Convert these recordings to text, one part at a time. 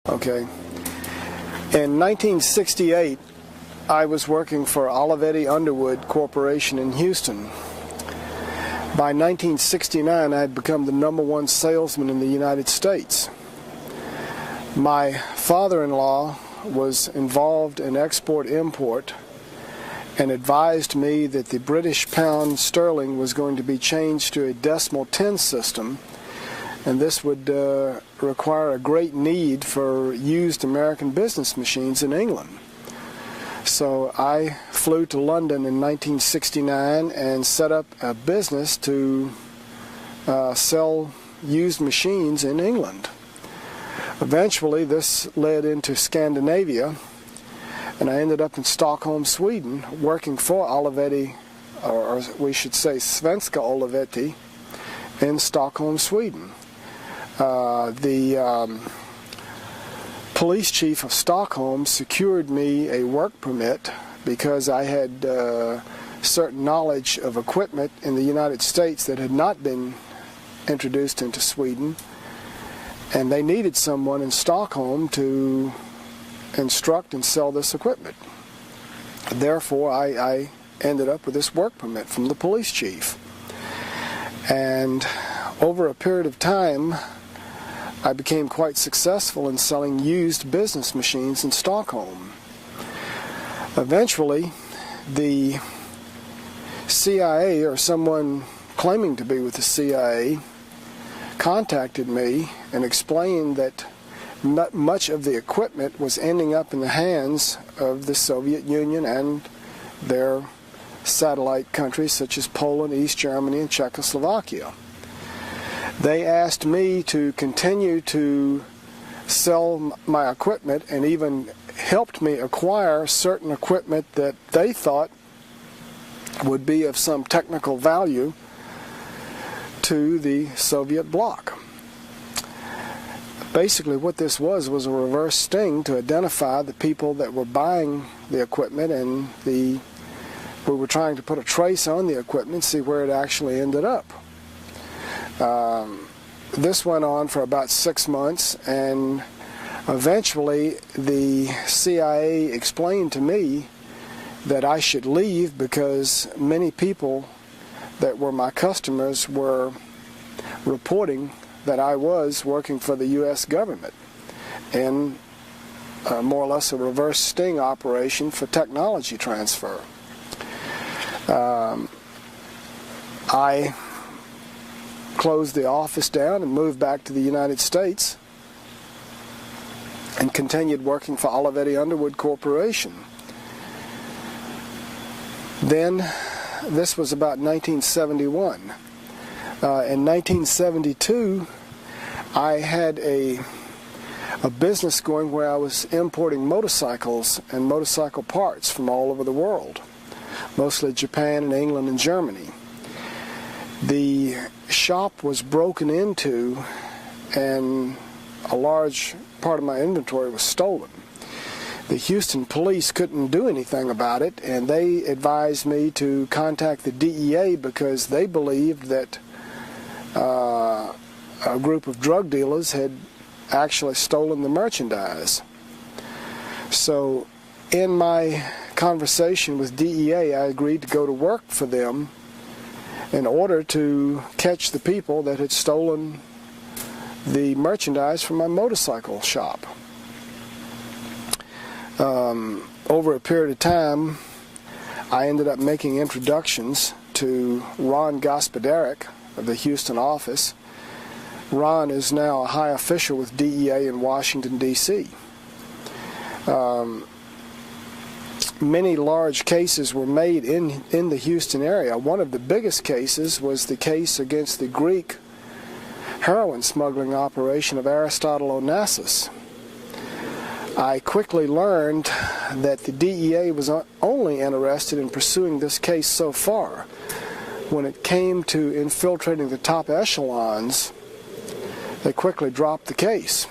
Okay. In 1968, I was working for Olivetti Underwood Corporation in Houston. By 1969, I had become the #1 salesman in the United States. My father-in-law was involved in export-import and advised me that the British pound sterling was going to be changed to a decimal 10 system, and this would require a great need for used American business machines in England. So I flew to London in 1969 and set up a business to sell used machines in England. Eventually this led into Scandinavia, and I ended up in Stockholm, Sweden, working for Olivetti, or we should say Svenska Olivetti, in Stockholm, Sweden. The police chief of Stockholm secured me a work permit because I had certain knowledge of equipment in the United States that had not been introduced into Sweden, and they needed someone in Stockholm to instruct and sell this equipment. Therefore, I ended up with this work permit from the police chief. And over a period of time, I became quite successful in selling used business machines in Stockholm. Eventually, the CIA, or someone claiming to be with the CIA, contacted me and explained that much of the equipment was ending up in the hands of the Soviet Union and their satellite countries such as Poland, East Germany, and Czechoslovakia. They asked me to continue to sell my equipment and even helped me acquire certain equipment that they thought would be of some technical value to the Soviet bloc. Basically what this was a reverse sting to identify the people that were buying the equipment, and we were trying to put a trace on the equipment, see where it actually ended up. This went on for about 6 months, and eventually the CIA explained to me that I should leave because many people that were my customers were reporting that I was working for the U.S. government in more or less a reverse sting operation for technology transfer. I closed the office down and moved back to the United States and continued working for Olivetti Underwood Corporation. Then, this was about 1971. In 1972, I had a business going where I was importing motorcycles and motorcycle parts from all over the world, mostly Japan and England and Germany. The shop was broken into and a large part of my inventory was stolen. The Houston police couldn't do anything about it, and they advised me to contact the DEA because they believed that a group of drug dealers had actually stolen the merchandise. So in my conversation with DEA, I agreed to go to work for them in order to catch the people that had stolen the merchandise from my motorcycle shop. Over a period of time, I ended up making introductions to Ron Gospodarek of the Houston office. Ron is now a high official with DEA in Washington, D.C. Many large cases were made in the Houston area. One of the biggest cases was the case against the Greek heroin smuggling operation of Aristotle Onassis. I quickly learned that the DEA was only interested in pursuing this case so far. When it came to infiltrating the top echelons, they quickly dropped the case.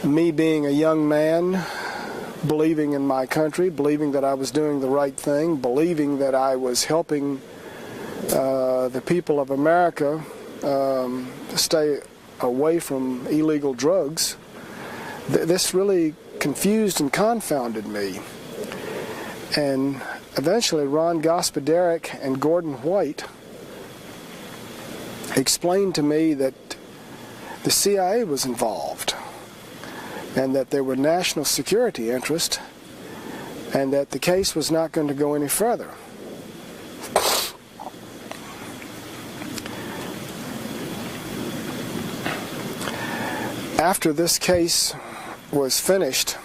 Me being a young man, believing in my country, believing that I was doing the right thing, believing that I was helping the people of America stay away from illegal drugs, This really confused and confounded me. And eventually Ron Gospodarek and Gordon White explained to me that the CIA was involved and that there were national security interests and that the case was not going to go any further. After this case was finished,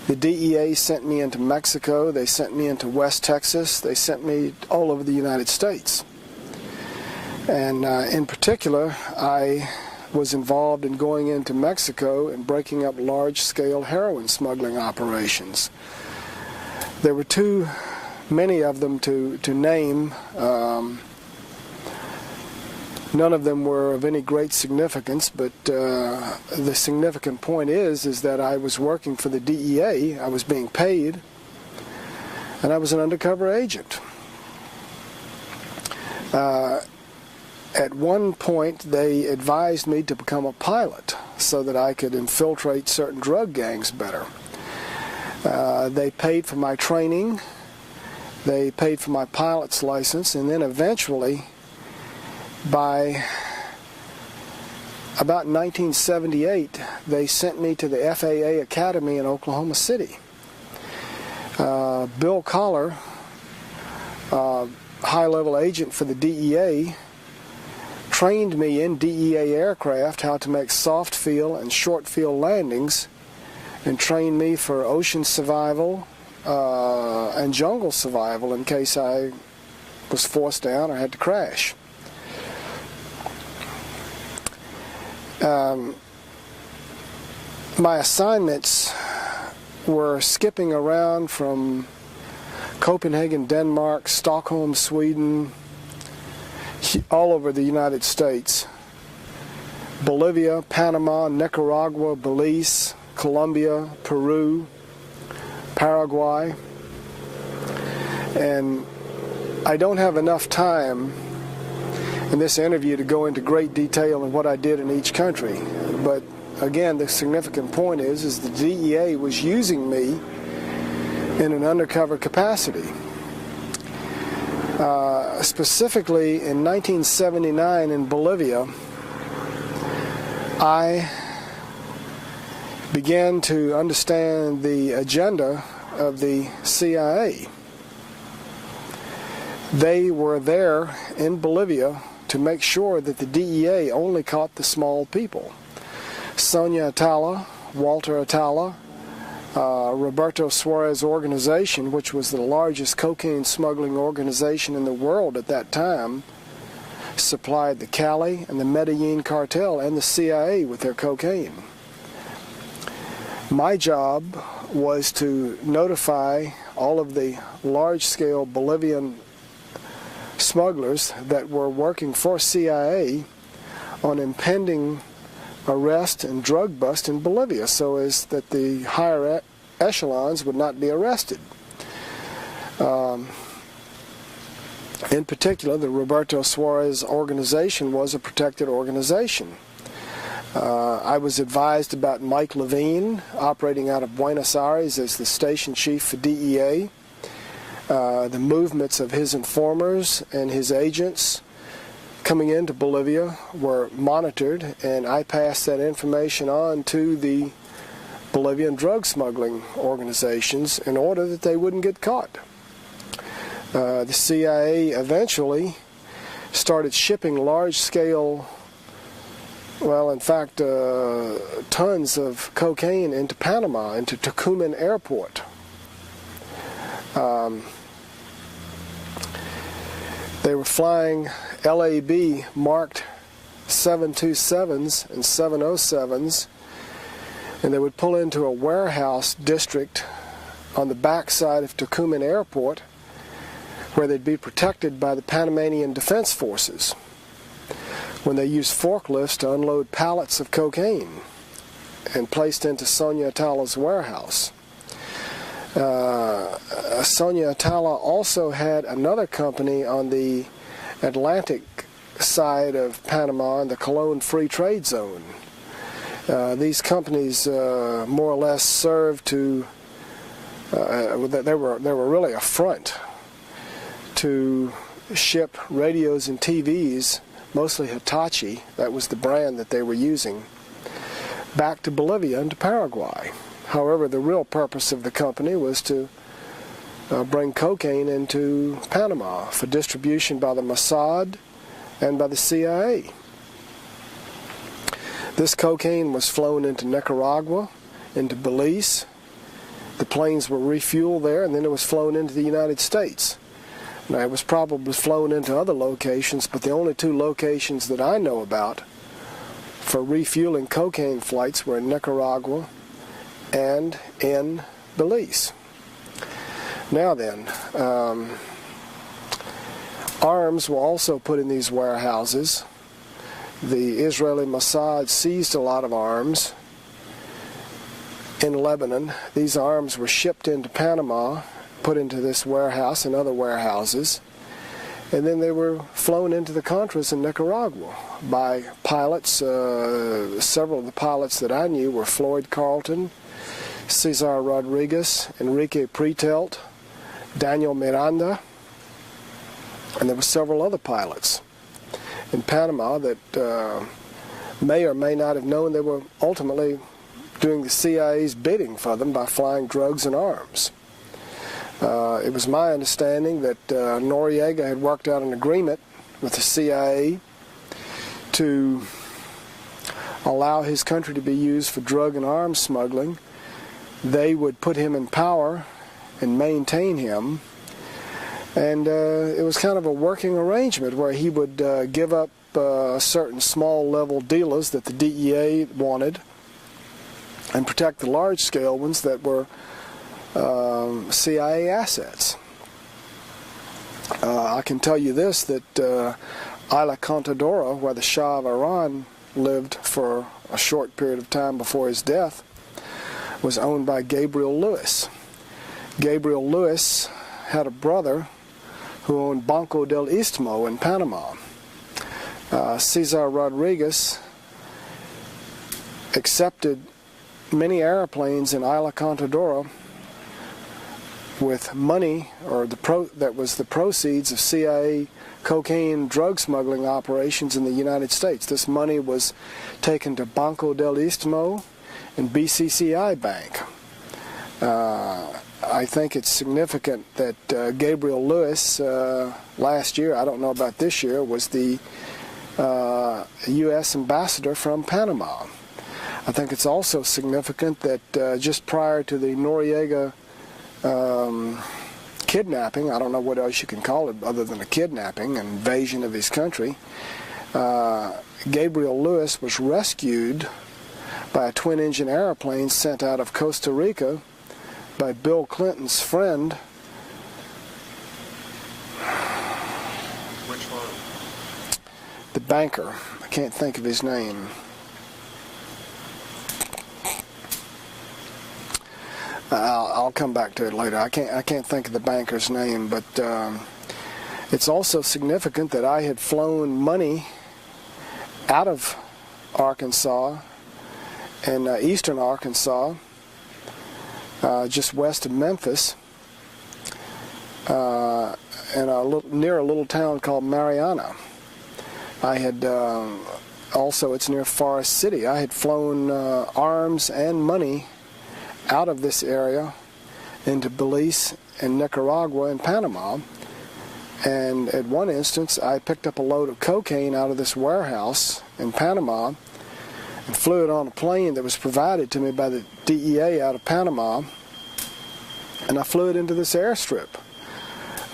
the DEA sent me into Mexico, they sent me into West Texas, they sent me all over the United States. And in particular, I was involved in going into Mexico and breaking up large-scale heroin smuggling operations. There were too many of them to name. None of them were of any great significance, but the significant point is that I was working for the DEA, I was being paid, and I was an undercover agent. At one point, they advised me to become a pilot so that I could infiltrate certain drug gangs better. They paid for my training, they paid for my pilot's license, and then eventually, by about 1978, they sent me to the FAA Academy in Oklahoma City. Bill Collar, high-level agent for the DEA, trained me in DEA aircraft how to make soft field and short field landings, and trained me for ocean survival and jungle survival in case I was forced down or had to crash. My assignments were skipping around from Copenhagen, Denmark, Stockholm, Sweden, all over the United States, Bolivia, Panama, Nicaragua, Belize, Colombia, Peru, Paraguay. And I don't have enough time in this interview to go into great detail on what I did in each country. But again, the significant point is the DEA was using me in an undercover capacity. Specifically in 1979 in Bolivia, I began to understand the agenda of the CIA. They were there in Bolivia to make sure that the DEA only caught the small people. Sonia Atala, Walter Atala, Roberto Suarez organization, which was the largest cocaine smuggling organization in the world at that time, supplied the Cali and the Medellin Cartel and the CIA with their cocaine. My job was to notify all of the large-scale Bolivian smugglers that were working for CIA on impending arrest and drug bust in Bolivia, so as that the higher echelons would not be arrested. In particular, the Roberto Suarez organization was a protected organization. I was advised about Mike Levine, operating out of Buenos Aires as the station chief for DEA. The movements of his informers and his agents coming into Bolivia were monitored, and I passed that information on to the Bolivian drug smuggling organizations in order that they wouldn't get caught. The CIA eventually started shipping large-scale, well, in fact, tons of cocaine into Panama, into Tucumán Airport. They were flying LAB marked 727s and 707s, and they would pull into a warehouse district on the backside of Tucumán Airport where they'd be protected by the Panamanian Defense Forces when they used forklifts to unload pallets of cocaine and placed into Sonia Atala's warehouse. Sonia Atala also had another company on the Atlantic side of Panama in the Colón Free Trade Zone. These companies more or less served to, they were really a front to ship radios and TVs, mostly Hitachi, that was the brand that they were using, back to Bolivia and to Paraguay. However, the real purpose of the company was to bring cocaine into Panama for distribution by the Mossad and by the CIA. This cocaine was flown into Nicaragua, into Belize. The planes were refueled there, and then it was flown into the United States. Now, it was probably flown into other locations, but the only two locations that I know about for refueling cocaine flights were in Nicaragua and in Belize. Now then, arms were also put in these warehouses. The Israeli Mossad seized a lot of arms in Lebanon. These arms were shipped into Panama, put into this warehouse and other warehouses, and then they were flown into the Contras in Nicaragua by pilots. Several of the pilots that I knew were Floyd Carlton, Cesar Rodriguez, Enrique Pretelt, Daniel Miranda, and there were several other pilots in Panama that may or may not have known they were ultimately doing the CIA's bidding for them by flying drugs and arms. It was my understanding that Noriega had worked out an agreement with the CIA to allow his country to be used for drug and arms smuggling. They would put him in power and maintain him, and it was kind of a working arrangement where he would give up certain small level dealers that the DEA wanted and protect the large scale ones that were CIA assets. I can tell you this, that Isla Contadora, where the Shah of Iran lived for a short period of time before his death, was owned by Gabriel Lewis. Gabriel Lewis had a brother who owned Banco del Istmo in Panama. Cesar Rodriguez accepted many airplanes in Isla Contadora with money, or that was the proceeds of CIA cocaine drug smuggling operations in the United States. This money was taken to Banco del Istmo and BCCI Bank. I think it's significant that Gabriel Lewis last year, I don't know about this year, was the U.S. ambassador from Panama. I think it's also significant that just prior to the Noriega kidnapping, I don't know what else you can call it other than a kidnapping, an invasion of his country, Gabriel Lewis was rescued by a twin-engine airplane sent out of Costa Rica by Bill Clinton's friend. Which one? The banker. I can't think of his name. I'll come back to it later. I can't think of the banker's name, but it's also significant that I had flown money out of Arkansas and eastern Arkansas, just west of Memphis, and near a little town called Mariana. I had also, it's near Forest City. I had flown arms and money out of this area into Belize and Nicaragua and Panama. And at one instance, I picked up a load of cocaine out of this warehouse in Panama and flew it on a plane that was provided to me by the DEA out of Panama, and I flew it into this airstrip.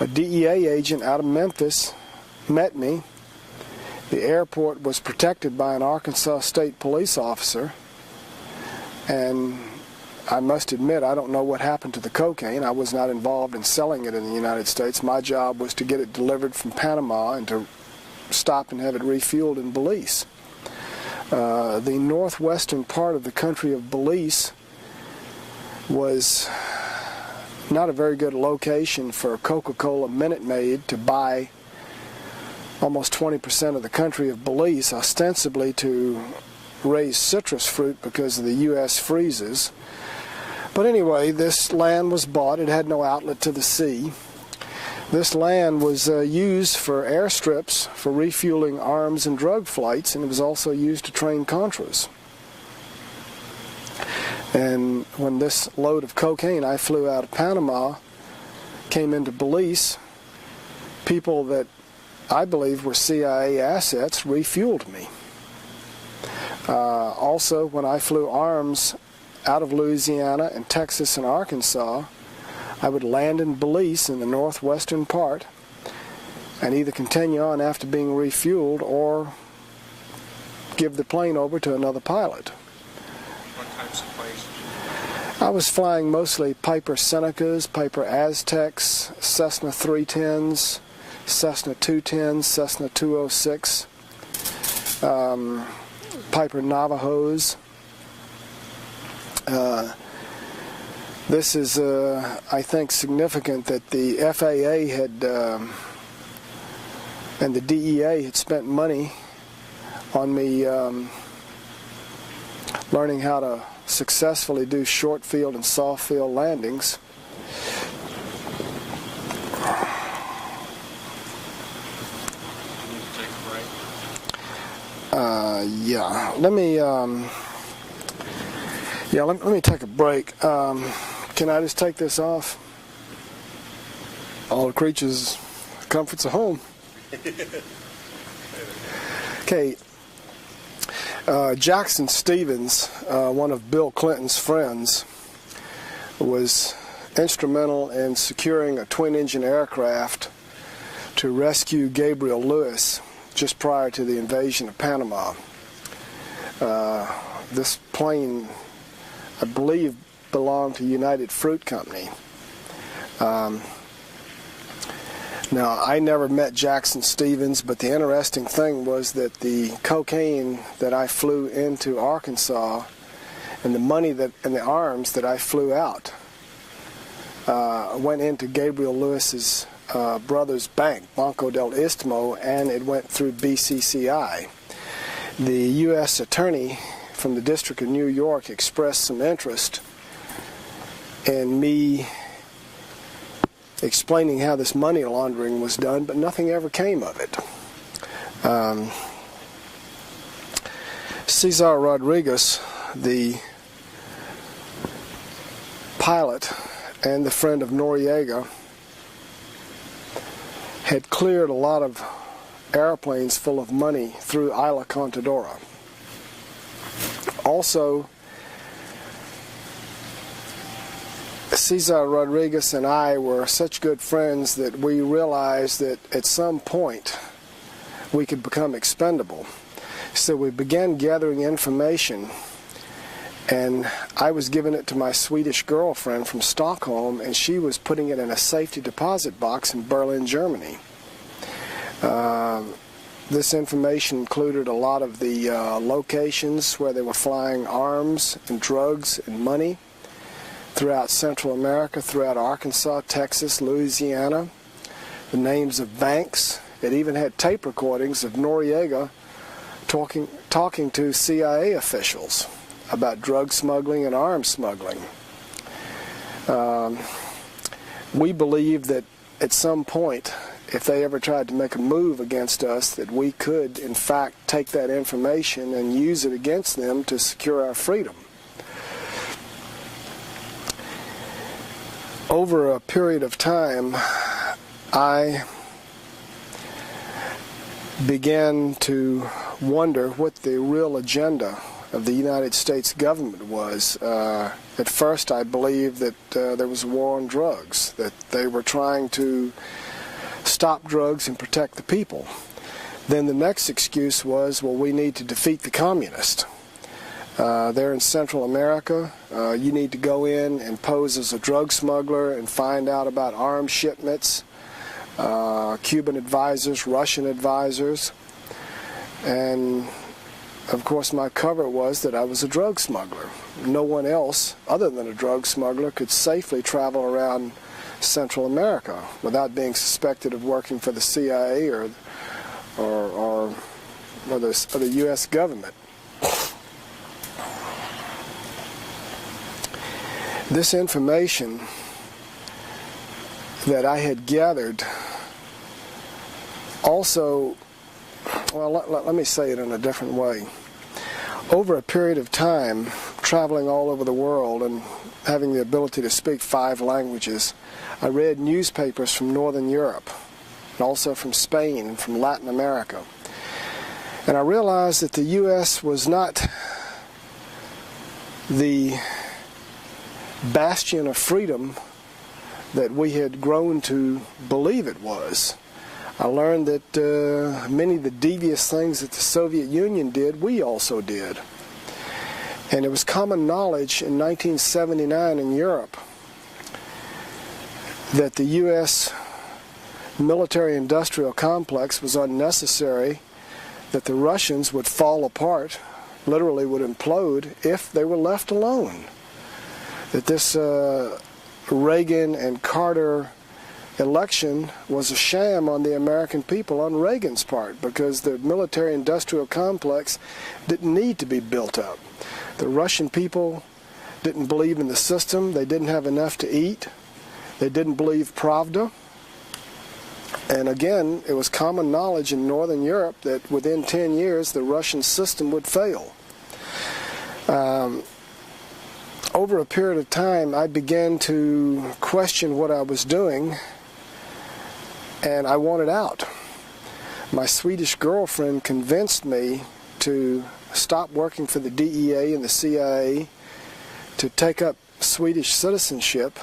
A DEA agent out of Memphis met me. The airport was protected by an Arkansas State police officer, and I must admit, I don't know what happened to the cocaine. I was not involved in selling it in the United States. My job was to get it delivered from Panama and to stop and have it refueled in Belize. The northwestern part of the country of Belize was not a very good location for Coca-Cola Minute Maid to buy almost 20% of the country of Belize, ostensibly to raise citrus fruit because of the U.S. freezes. But anyway, this land was bought. It had no outlet to the sea. This land was used for airstrips for refueling arms and drug flights, and it was also used to train Contras. And when this load of cocaine I flew out of Panama came into Belize, people that I believe were CIA assets refueled me. Also, when I flew arms out of Louisiana and Texas and Arkansas, I would land in Belize in the northwestern part and either continue on after being refueled or give the plane over to another pilot. What types of planes? I was flying mostly Piper Senecas, Piper Aztecs, Cessna 310s, Cessna 210s, Cessna 206, Piper Navajos. This is, I think, significant that the FAA had and the DEA had spent money on me learning how to successfully do short field and soft field landings. Let me take a break. Can I just take this off? All the creatures, comforts of home. Okay. Jackson Stevens, one of Bill Clinton's friends, was instrumental in securing a twin-engine aircraft to rescue Gabriel Lewis just prior to the invasion of Panama. This plane, I believe, belonged to United Fruit Company. Now, I never met Jackson Stevens, but the interesting thing was that the cocaine that I flew into Arkansas and the money and the arms that I flew out went into Gabriel Lewis's brother's bank, Banco del Istmo, and it went through BCCI. The U.S. attorney from the District of New York expressed some interest in me explaining how this money laundering was done, but nothing ever came of it. Cesar Rodriguez, the pilot and the friend of Noriega, had cleared a lot of airplanes full of money through Isla Contadora. Also, Cesar Rodriguez and I were such good friends that we realized that at some point we could become expendable. So we began gathering information, and I was giving it to my Swedish girlfriend from Stockholm, and she was putting it in a safety deposit box in Berlin, Germany. This information included a lot of the locations where they were flying arms and drugs and money throughout Central America, throughout Arkansas, Texas, Louisiana, the names of banks. It even had tape recordings of Noriega talking to CIA officials about drug smuggling and arms smuggling. We believed that at some point, if they ever tried to make a move against us, that we could, in fact, take that information and use it against them to secure our freedom. Over a period of time, I began to wonder what the real agenda of the United States government was. At first, I believed that there was a war on drugs, that they were trying to stop drugs and protect the people. Then the next excuse was, well, we need to defeat the communists. They're in Central America. You need to go in and pose as a drug smuggler and find out about arms shipments, Cuban advisors, Russian advisors, and of course my cover was that I was a drug smuggler. No one else other than a drug smuggler could safely travel around Central America without being suspected of working for the CIA or the U.S. government. this information that I had gathered also, well, let me say it in a different way. Over a period of time, traveling all over the world and having the ability to speak 5 languages, I read newspapers from Northern Europe, and also from Spain and from Latin America. And I realized that the U.S. was not the bastion of freedom that we had grown to believe it was. I learned that many of the devious things that the Soviet Union did, we also did. And it was common knowledge in 1979 in Europe that the U.S. military-industrial complex was unnecessary, that the Russians would fall apart, literally would implode, if they were left alone. That this Reagan and Carter election was a sham on the American people on Reagan's part, because the military-industrial complex didn't need to be built up. The Russian people didn't believe in the system. They didn't have enough to eat. They didn't believe Pravda. And again, it was common knowledge in Northern Europe that within 10 years the Russian system would fail. Over a period of time, I began to question what I was doing, and I wanted out. My Swedish girlfriend convinced me to stop working for the DEA and the CIA, to take up Swedish citizenship,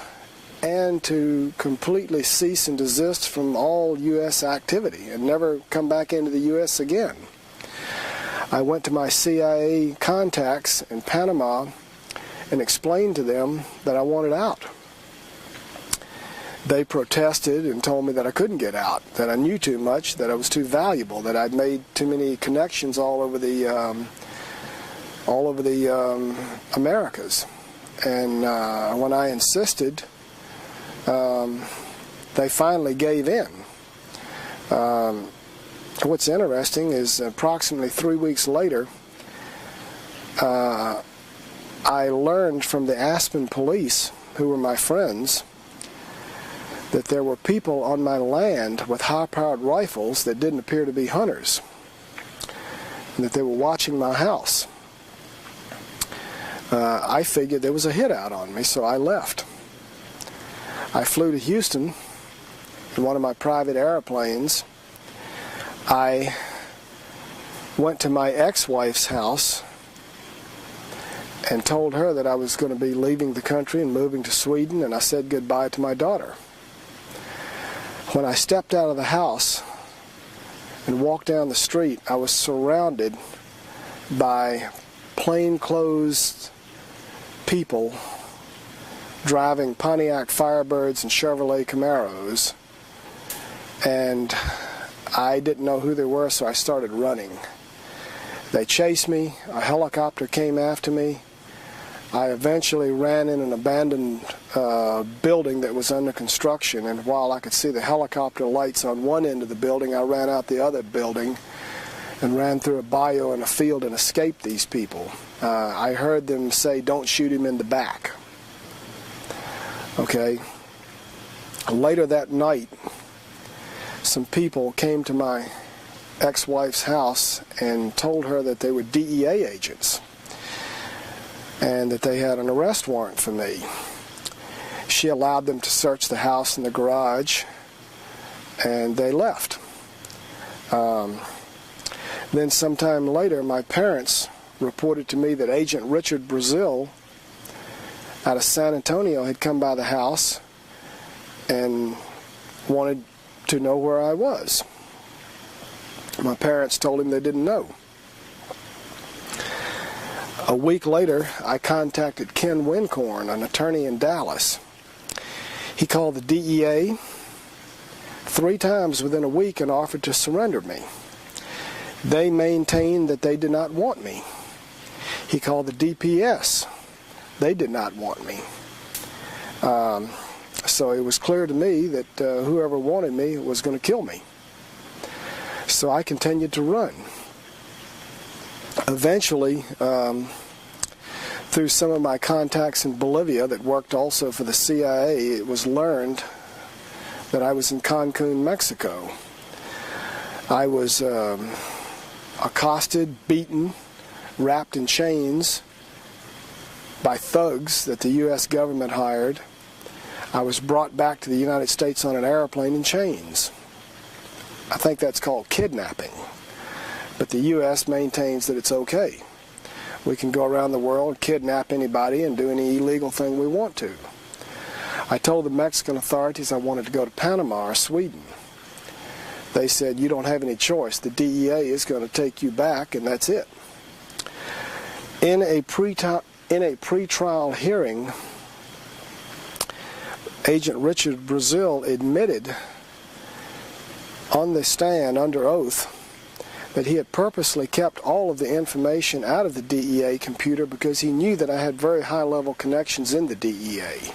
and to completely cease and desist from all U.S. activity and never come back into the U.S. again. I went to my CIA contacts in Panama and explained to them that I wanted out. They protested and told me that I couldn't get out, that I knew too much, that I was too valuable, that I'd made too many connections all over the Americas. And when I insisted, they finally gave in. What's interesting is approximately 3 weeks later, I learned from the Aspen police, who were my friends, that there were people on my land with high-powered rifles that didn't appear to be hunters, and that they were watching my house. I figured there was a hit out on me, so I left. I flew to Houston in one of my private airplanes. I went to my ex-wife's house and told her that I was going to be leaving the country and moving to Sweden, and I said goodbye to my daughter. When I stepped out of the house and walked down the street, I was surrounded by plainclothes people driving Pontiac Firebirds and Chevrolet Camaros, and I didn't know who they were, so I started running. They chased me. A helicopter came after me. I eventually ran in an abandoned building that was under construction, and while I could see the helicopter lights on one end of the building, I ran out the other building and ran through a bayou and a field and escaped these people. I heard them say, "Don't shoot him in the back." Okay. Later that night, some people came to my ex-wife's house and told her that they were DEA agents and that they had an arrest warrant for me. She allowed them to search the house and the garage, and they left. Then sometime later, my parents reported to me that Agent Richard Brazil out of San Antonio had come by the house and wanted to know where I was. My parents told him they didn't know. A week later, I contacted Ken Wincorn, an attorney in Dallas. He called the DEA 3 times within a week and offered to surrender me. They maintained that they did not want me. He called the DPS. They did not want me. So it was clear to me that whoever wanted me was going to kill me. So I continued to run. Eventually, through some of my contacts in Bolivia that worked also for the CIA, it was learned that I was in Cancun, Mexico. I was accosted, beaten, wrapped in chains by thugs that the U.S. government hired. I was brought back to the United States on an airplane in chains. I think that's called kidnapping. But the U.S. maintains that it's okay. We can go around the world, kidnap anybody, and do any illegal thing we want to. I told the Mexican authorities I wanted to go to Panama or Sweden. They said, you don't have any choice. The DEA is going to take you back, and that's it. In a pretrial hearing, Agent Richard Brazil admitted on the stand under oath that he had purposely kept all of the information out of the DEA computer because he knew that I had very high-level connections in the DEA,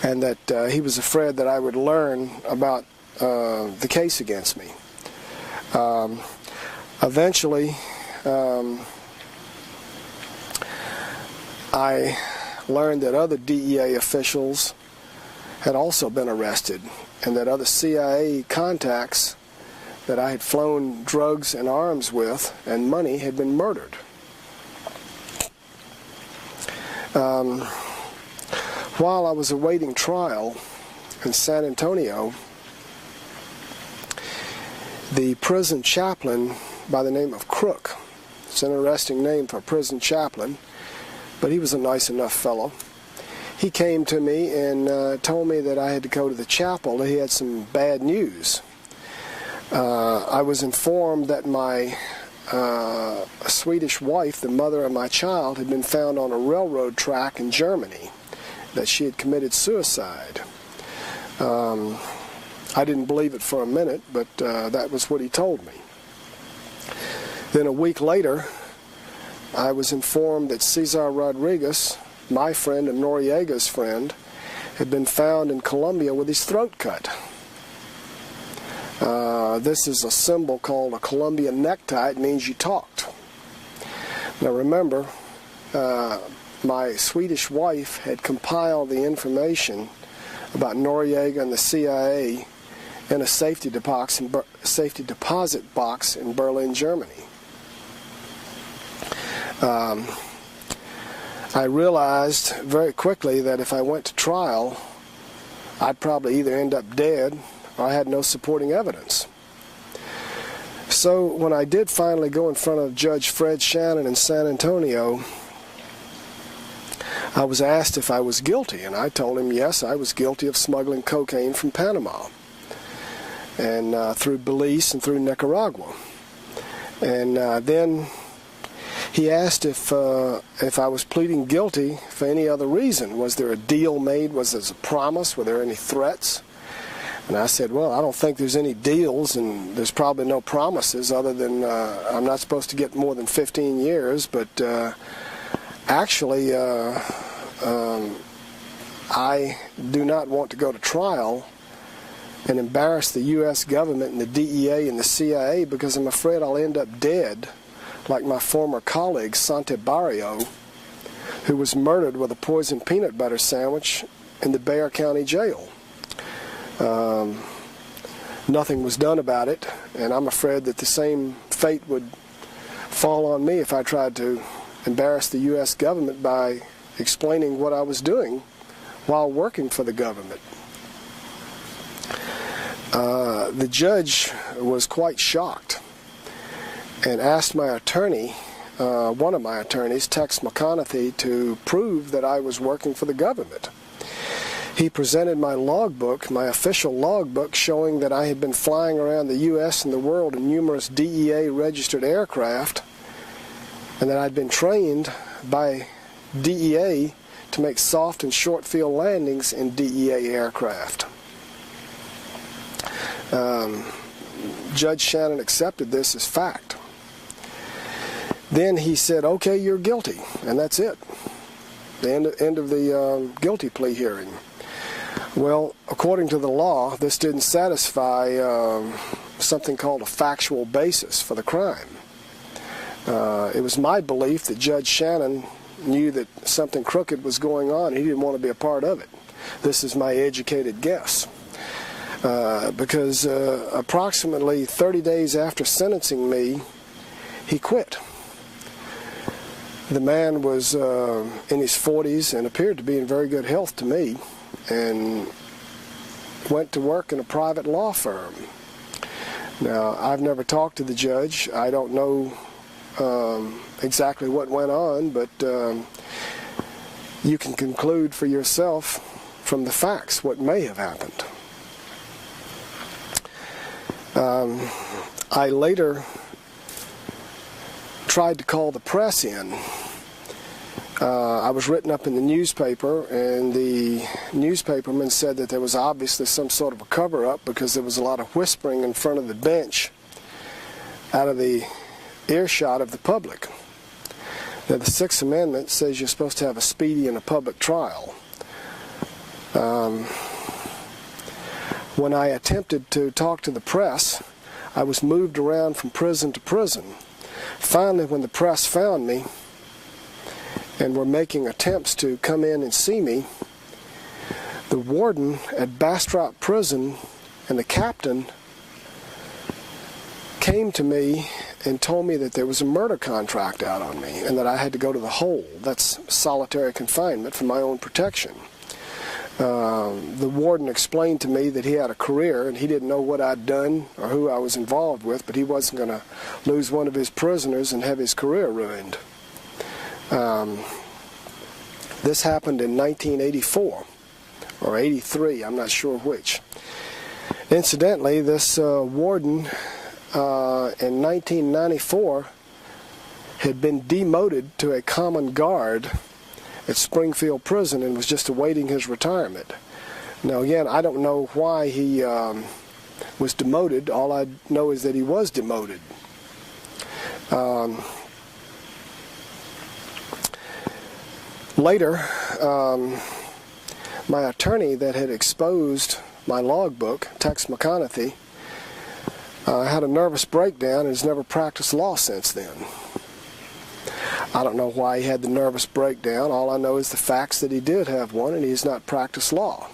and that he was afraid that I would learn about the case against me. Eventually, I learned that other DEA officials had also been arrested, and that other CIA contacts that I had flown drugs and arms with and money had been murdered. While I was awaiting trial in San Antonio, the prison chaplain by the name of Crook, it's an interesting name for a prison chaplain, but he was a nice enough fellow. He came to me and told me that I had to go to the chapel, that he had some bad news. I was informed that my Swedish wife, the mother of my child, had been found on a railroad track in Germany, that she had committed suicide. I didn't believe it for a minute, but that was what he told me. Then a week later, I was informed that Cesar Rodriguez, my friend and Noriega's friend, had been found in Colombia with his throat cut. This is a symbol called a Colombian necktie. It means you talked. Now remember, my Swedish wife had compiled the information about Noriega and the CIA in a safety deposit box in Berlin, Germany. I realized very quickly that if I went to trial, I'd probably either end up dead or I had no supporting evidence. So when I did finally go in front of Judge Fred Shannon in San Antonio, I was asked if I was guilty, and I told him yes, I was guilty of smuggling cocaine from Panama and through Belize and through Nicaragua. And then he asked if I was pleading guilty for any other reason. Was there a deal made? Was there a promise? Were there any threats? And I said, well, I don't think there's any deals, and there's probably no promises other than I'm not supposed to get more than 15 years, but actually I do not want to go to trial and embarrass the U.S. government and the DEA and the CIA because I'm afraid I'll end up dead like my former colleague, Sante Barrio, who was murdered with a poisoned peanut butter sandwich in the Bexar County Jail. Nothing was done about it, and I'm afraid that the same fate would fall on me if I tried to embarrass the U.S. government by explaining what I was doing while working for the government. The judge was quite shocked and asked my attorney, one of my attorneys, Tex McConaughey, to prove that I was working for the government. He presented my logbook, my official logbook, showing that I had been flying around the U.S. and the world in numerous DEA-registered aircraft, and that I'd been trained by DEA to make soft and short-field landings in DEA aircraft. Judge Shannon accepted this as fact. Then he said, okay, you're guilty, and that's it. The end of the guilty plea hearing. Well, according to the law, this didn't satisfy something called a factual basis for the crime. It was my belief that Judge Shannon knew that something crooked was going on. He didn't want to be a part of it. This is my educated guess. Because approximately 30 days after sentencing me, he quit. The man was in his 40s and appeared to be in very good health to me, and went to work in a private law firm. Now, I've never talked to the judge. I don't know exactly what went on, but you can conclude for yourself from the facts what may have happened. I later tried to call the press in. I was written up in the newspaper, and the newspaperman said that there was obviously some sort of a cover-up because there was a lot of whispering in front of the bench out of the earshot of the public. Now, the Sixth Amendment says you're supposed to have a speedy and a public trial. When I attempted to talk to the press, I was moved around from prison to prison. Finally, when the press found me and were making attempts to come in and see me, the warden at Bastrop Prison and the captain came to me and told me that there was a murder contract out on me and that I had to go to the hole. That's solitary confinement for my own protection. The warden explained to me that he had a career and he didn't know what I'd done or who I was involved with, but he wasn't going to lose one of his prisoners and have his career ruined. This happened in 1984 or 83, I'm not sure which. Incidentally, this warden in 1994 had been demoted to a common guard at Springfield Prison and was just awaiting his retirement. Now again, I don't know why he was demoted. All I know is that he was demoted. Later, my attorney that had exposed my logbook, Tex McConaughey, had a nervous breakdown and has never practiced law since then. I don't know why he had the nervous breakdown. All I know is the facts that he did have one, and he's not practiced law.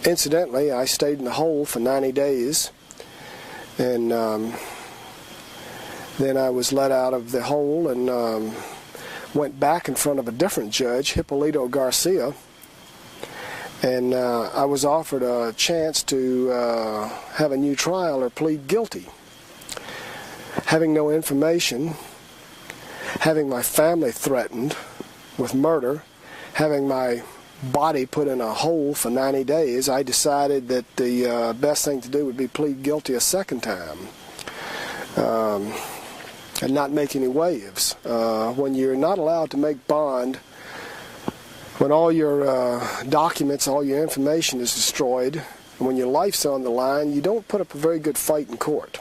Incidentally, I stayed in the hole for 90 days, and then I was let out of the hole and went back in front of a different judge, Hippolito Garcia, and I was offered a chance to have a new trial or plead guilty. Having no information, having my family threatened with murder, having my body put in a hole for 90 days, I decided that the best thing to do would be plead guilty a second time and not make any waves. When you're not allowed to make bond, when all your documents, all your information is destroyed, and when your life's on the line, you don't put up a very good fight in court.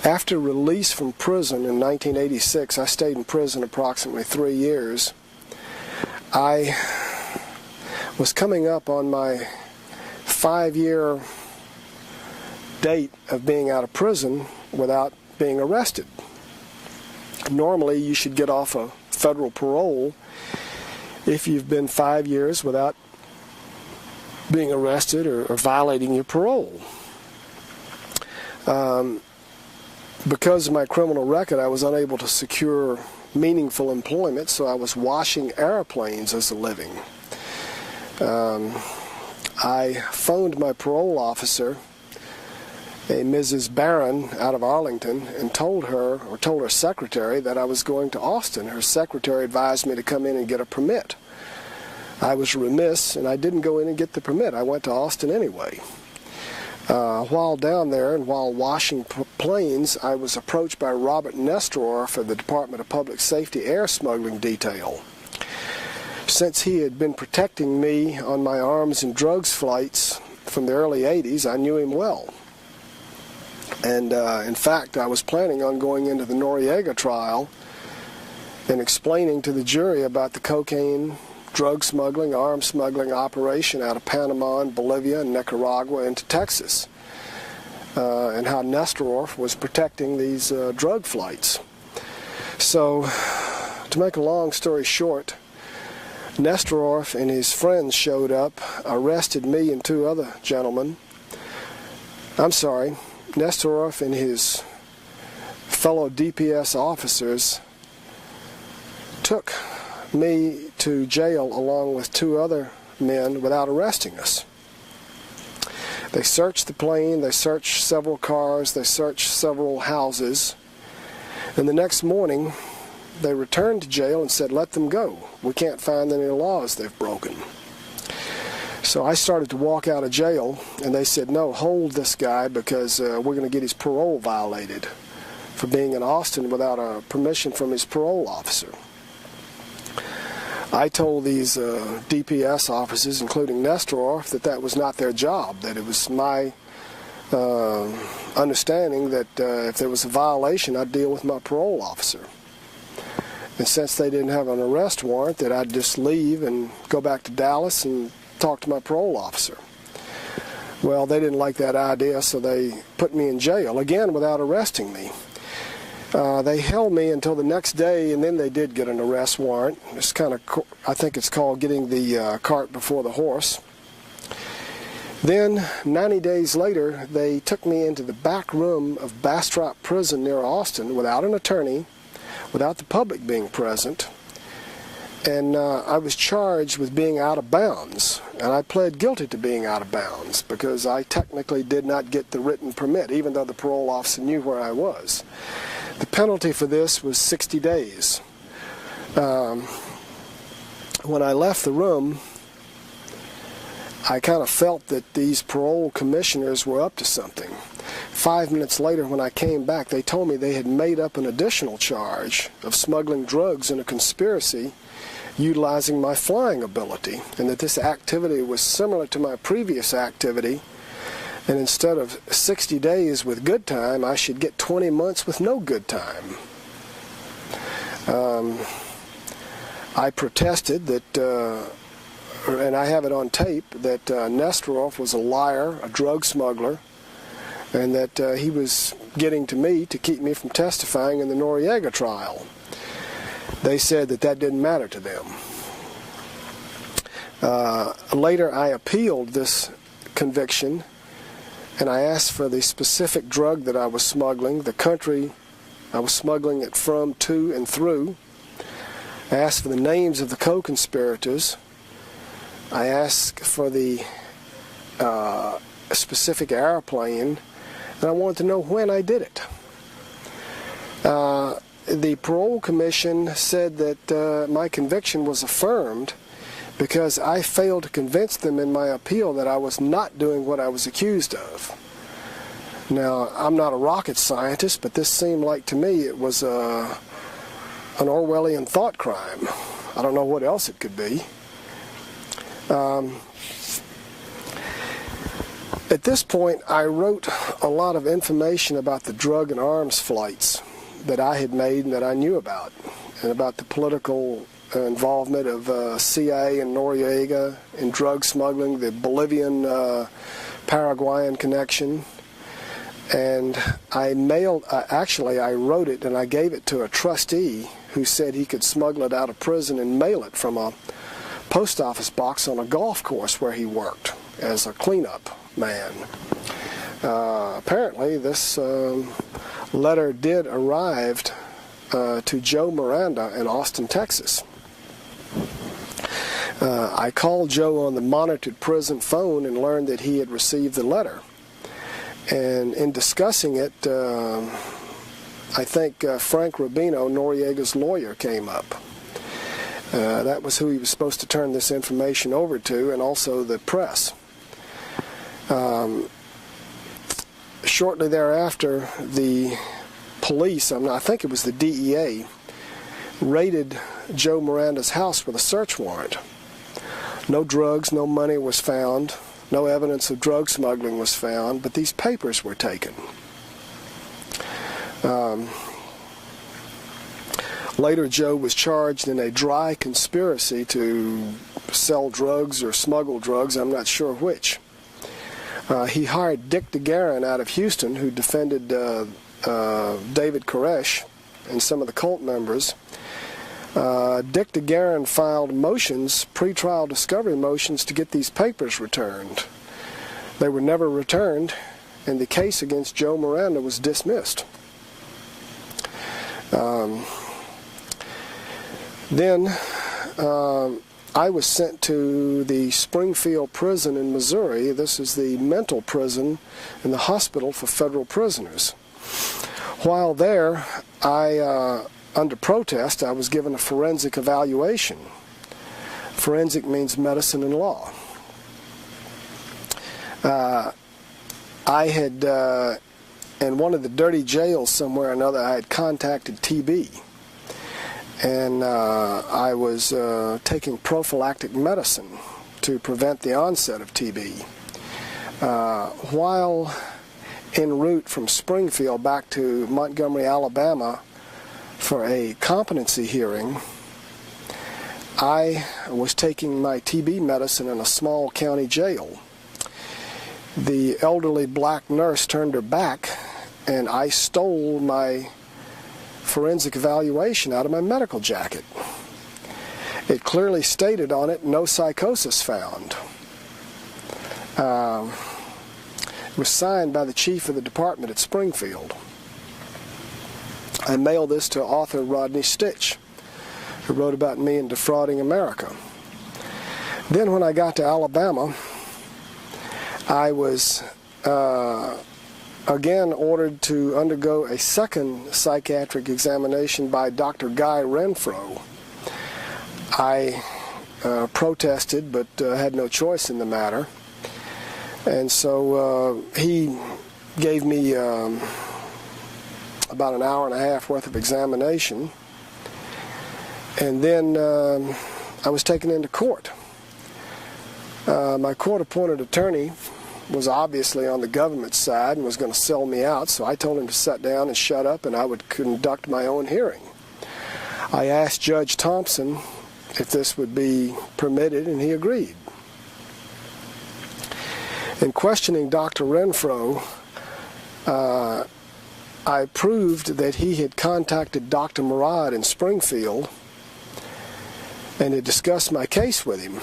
After release from prison in 1986, I stayed in prison approximately 3 years. I was coming up on my 5-year date of being out of prison without being arrested. Normally, you should get off a federal parole if you've been 5 years without being arrested or violating your parole. Because of my criminal record, I was unable to secure meaningful employment, so I was washing airplanes as a living. I phoned my parole officer, a Mrs. Barron out of Arlington, and told her secretary that I was going to Austin. Her secretary advised me to come in and get a permit. I was remiss, and I didn't go in and get the permit. I went to Austin anyway. While down there and while washing planes, I was approached by Robert Nestor for the Department of Public Safety air smuggling detail. Since he had been protecting me on my arms and drugs flights from the early 80s, I knew him well. And in fact, I was planning on going into the Noriega trial and explaining to the jury about the cocaine, drug smuggling, arms smuggling operation out of Panama and Bolivia and Nicaragua into Texas, and how Nesterov was protecting these drug flights. So, to make a long story short, Nesterov and his friends showed up, arrested me and two other gentlemen. Nesterov and his fellow DPS officers took me to jail along with two other men without arresting us. They searched the plane, they searched several cars, they searched several houses, and the next morning they returned to jail and said, "Let them go. We can't find any laws they've broken." So I started to walk out of jail, and they said, "No, hold this guy because we're going to get his parole violated for being in Austin without a permission from his parole officer." I told these DPS officers, including Nesterov, that that was not their job, that it was my understanding that if there was a violation, I'd deal with my parole officer. And since they didn't have an arrest warrant, that I'd just leave and go back to Dallas and talk to my parole officer. Well, they didn't like that idea, so they put me in jail, again without arresting me. They held me until the next day, and then they did get an arrest warrant. It's kind of, I think it's called getting the cart before the horse. Then, 90 days later, they took me into the back room of Bastrop Prison near Austin without an attorney, without the public being present, and I was charged with being out of bounds, and I pled guilty to being out of bounds because I technically did not get the written permit, even though the parole officer knew where I was. The penalty for this was 60 days. When I left the room, I kind of felt that these parole commissioners were up to something. 5 minutes later, when I came back, they told me they had made up an additional charge of smuggling drugs in a conspiracy utilizing my flying ability, and that this activity was similar to my previous activity, and instead of 60 days with good time, I should get 20 months with no good time. I protested that, and I have it on tape, that Nesterov was a liar, a drug smuggler, and that he was getting to me to keep me from testifying in the Noriega trial. They said that that didn't matter to them. Later, I appealed this conviction, and I asked for the specific drug that I was smuggling, the country I was smuggling it from, to, and through. I asked for the names of the co-conspirators. I asked for the specific airplane, and I wanted to know when I did it. The parole commission said that my conviction was affirmed because I failed to convince them in my appeal that I was not doing what I was accused of. Now, I'm not a rocket scientist, but this seemed like to me it was an Orwellian thought crime. I don't know what else it could be. At this point, I wrote a lot of information about the drug and arms flights that I had made and that I knew about, and about the political involvement of CIA and Noriega in drug smuggling, the Bolivian Paraguayan connection. And I wrote it and I gave it to a trustee who said he could smuggle it out of prison and mail it from a post office box on a golf course where he worked as a cleanup man. Apparently this letter did arrive to Joe Miranda in Austin, Texas. I called Joe on the monitored prison phone and learned that he had received the letter. And in discussing it, I think Frank Rubino, Noriega's lawyer, came up. That was who he was supposed to turn this information over to, and also the press. Shortly thereafter, the police, I think it was the DEA, raided Joe Miranda's house with a search warrant. No drugs, no money was found. No evidence of drug smuggling was found, but these papers were taken. Later, Joe was charged in a dry conspiracy to sell drugs or smuggle drugs, I'm not sure which. He hired Dick DeGuerin out of Houston, who defended David Koresh and some of the cult members. Dick DeGuerin filed motions, pretrial discovery motions, to get these papers returned. They were never returned, and the case against Joe Miranda was dismissed. Then I was sent to the Springfield prison in Missouri. This is the mental prison and the hospital for federal prisoners. While there, under protest, I was given a forensic evaluation. Forensic means medicine and law. I had, in one of the dirty jails somewhere or another, I had contacted TB. And I was taking prophylactic medicine to prevent the onset of TB. While en route from Springfield back to Montgomery, Alabama for a competency hearing, I was taking my TB medicine in a small county jail. The elderly black nurse turned her back, and I stole my forensic evaluation out of my medical jacket. It clearly stated on it, "No psychosis found." It was signed by the chief of the department at Springfield. I mailed this to author Rodney Stitch, who wrote about me in Defrauding America. Then when I got to Alabama, I was again ordered to undergo a second psychiatric examination by Dr. Guy Renfro. I protested, but had no choice in the matter. And so he gave me about an hour and a half worth of examination. And then I was taken into court. My court-appointed attorney was obviously on the government side and was going to sell me out, so I told him to sit down and shut up, and I would conduct my own hearing. I asked Judge Thompson if this would be permitted, and he agreed. In questioning Dr. Renfro, I proved that he had contacted Dr. Murad in Springfield and had discussed my case with him.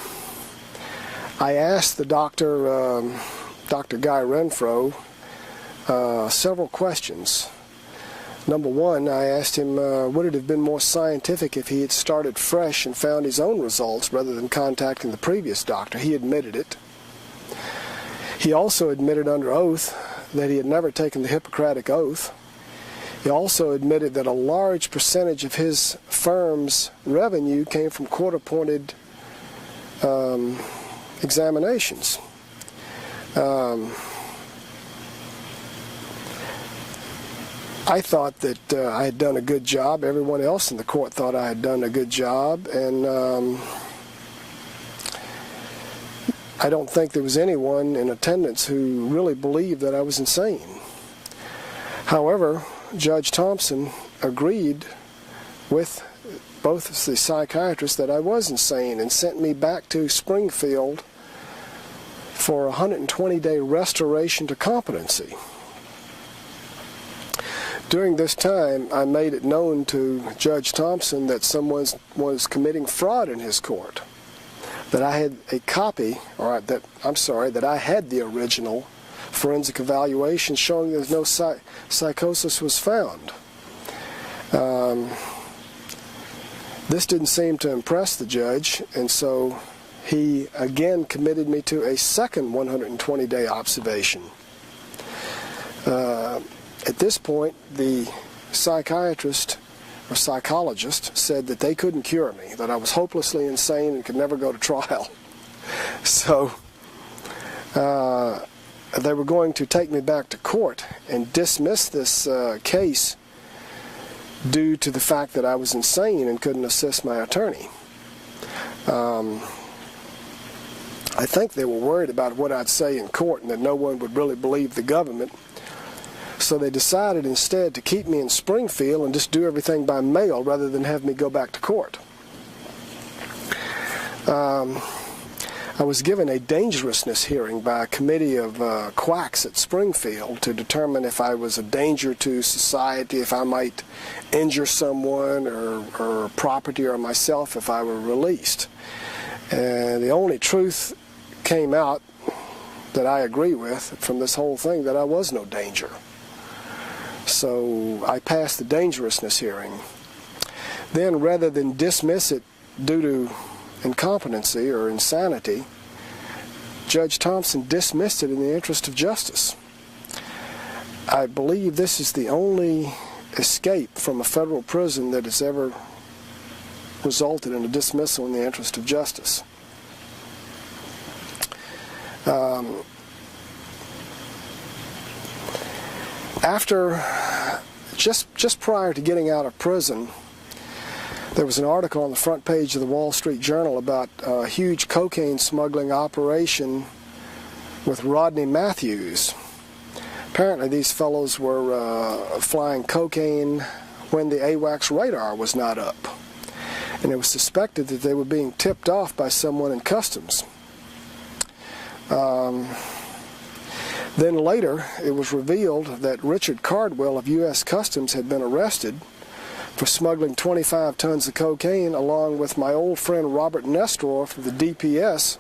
I asked the doctor, Dr. Guy Renfro, several questions. Number one, I asked him, would it have been more scientific if he had started fresh and found his own results rather than contacting the previous doctor? He admitted it. He also admitted under oath that he had never taken the Hippocratic Oath. He also admitted that a large percentage of his firm's revenue came from court-appointed examinations. I thought that I had done a good job. Everyone else in the court thought I had done a good job, and I don't think there was anyone in attendance who really believed that I was insane. However, Judge Thompson agreed with both the psychiatrists that I was insane and sent me back to Springfield for a 120-day restoration to competency. During this time, I made it known to Judge Thompson that someone was committing fraud in his court, that I had a copy, or that I had the original forensic evaluation showing there's no psychosis was found. This didn't seem to impress the judge, and so he again committed me to a second 120-day observation. At this point, the psychiatrist or psychologist said that they couldn't cure me, that I was hopelessly insane and could never go to trial. So they were going to take me back to court and dismiss this case due to the fact that I was insane and couldn't assist my attorney. I think they were worried about what I'd say in court and that no one would really believe the government. So they decided instead to keep me in Springfield and just do everything by mail rather than have me go back to court. I was given a dangerousness hearing by a committee of quacks at Springfield to determine if I was a danger to society, if I might injure someone or property or myself if I were released. And the only truth came out that I agree with from this whole thing, that I was no danger. So I passed the dangerousness hearing. Then, rather than dismiss it due to incompetency or insanity, Judge Thompson dismissed it in the interest of justice. I believe this is the only escape from a federal prison that has ever resulted in a dismissal in the interest of justice. Just prior to getting out of prison, there was an article on the front page of the Wall Street Journal about a huge cocaine smuggling operation with Rodney Matthews. Apparently these fellows were flying cocaine when the AWACS radar was not up. And it was suspected that they were being tipped off by someone in customs. Then later, it was revealed that Richard Cardwell of U.S. Customs had been arrested for smuggling 25 tons of cocaine, along with my old friend Robert Nestoroff of the DPS,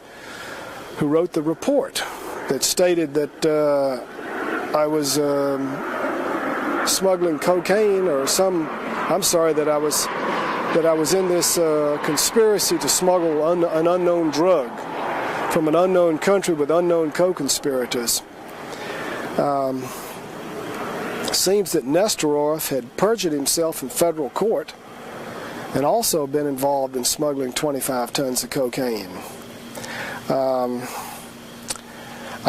who wrote the report that stated that I was smuggling cocaine or that I was in this conspiracy to smuggle an unknown drug from an unknown country with unknown co-conspirators. Seems that Nestoroff had perjured himself in federal court and also been involved in smuggling 25 tons of cocaine. I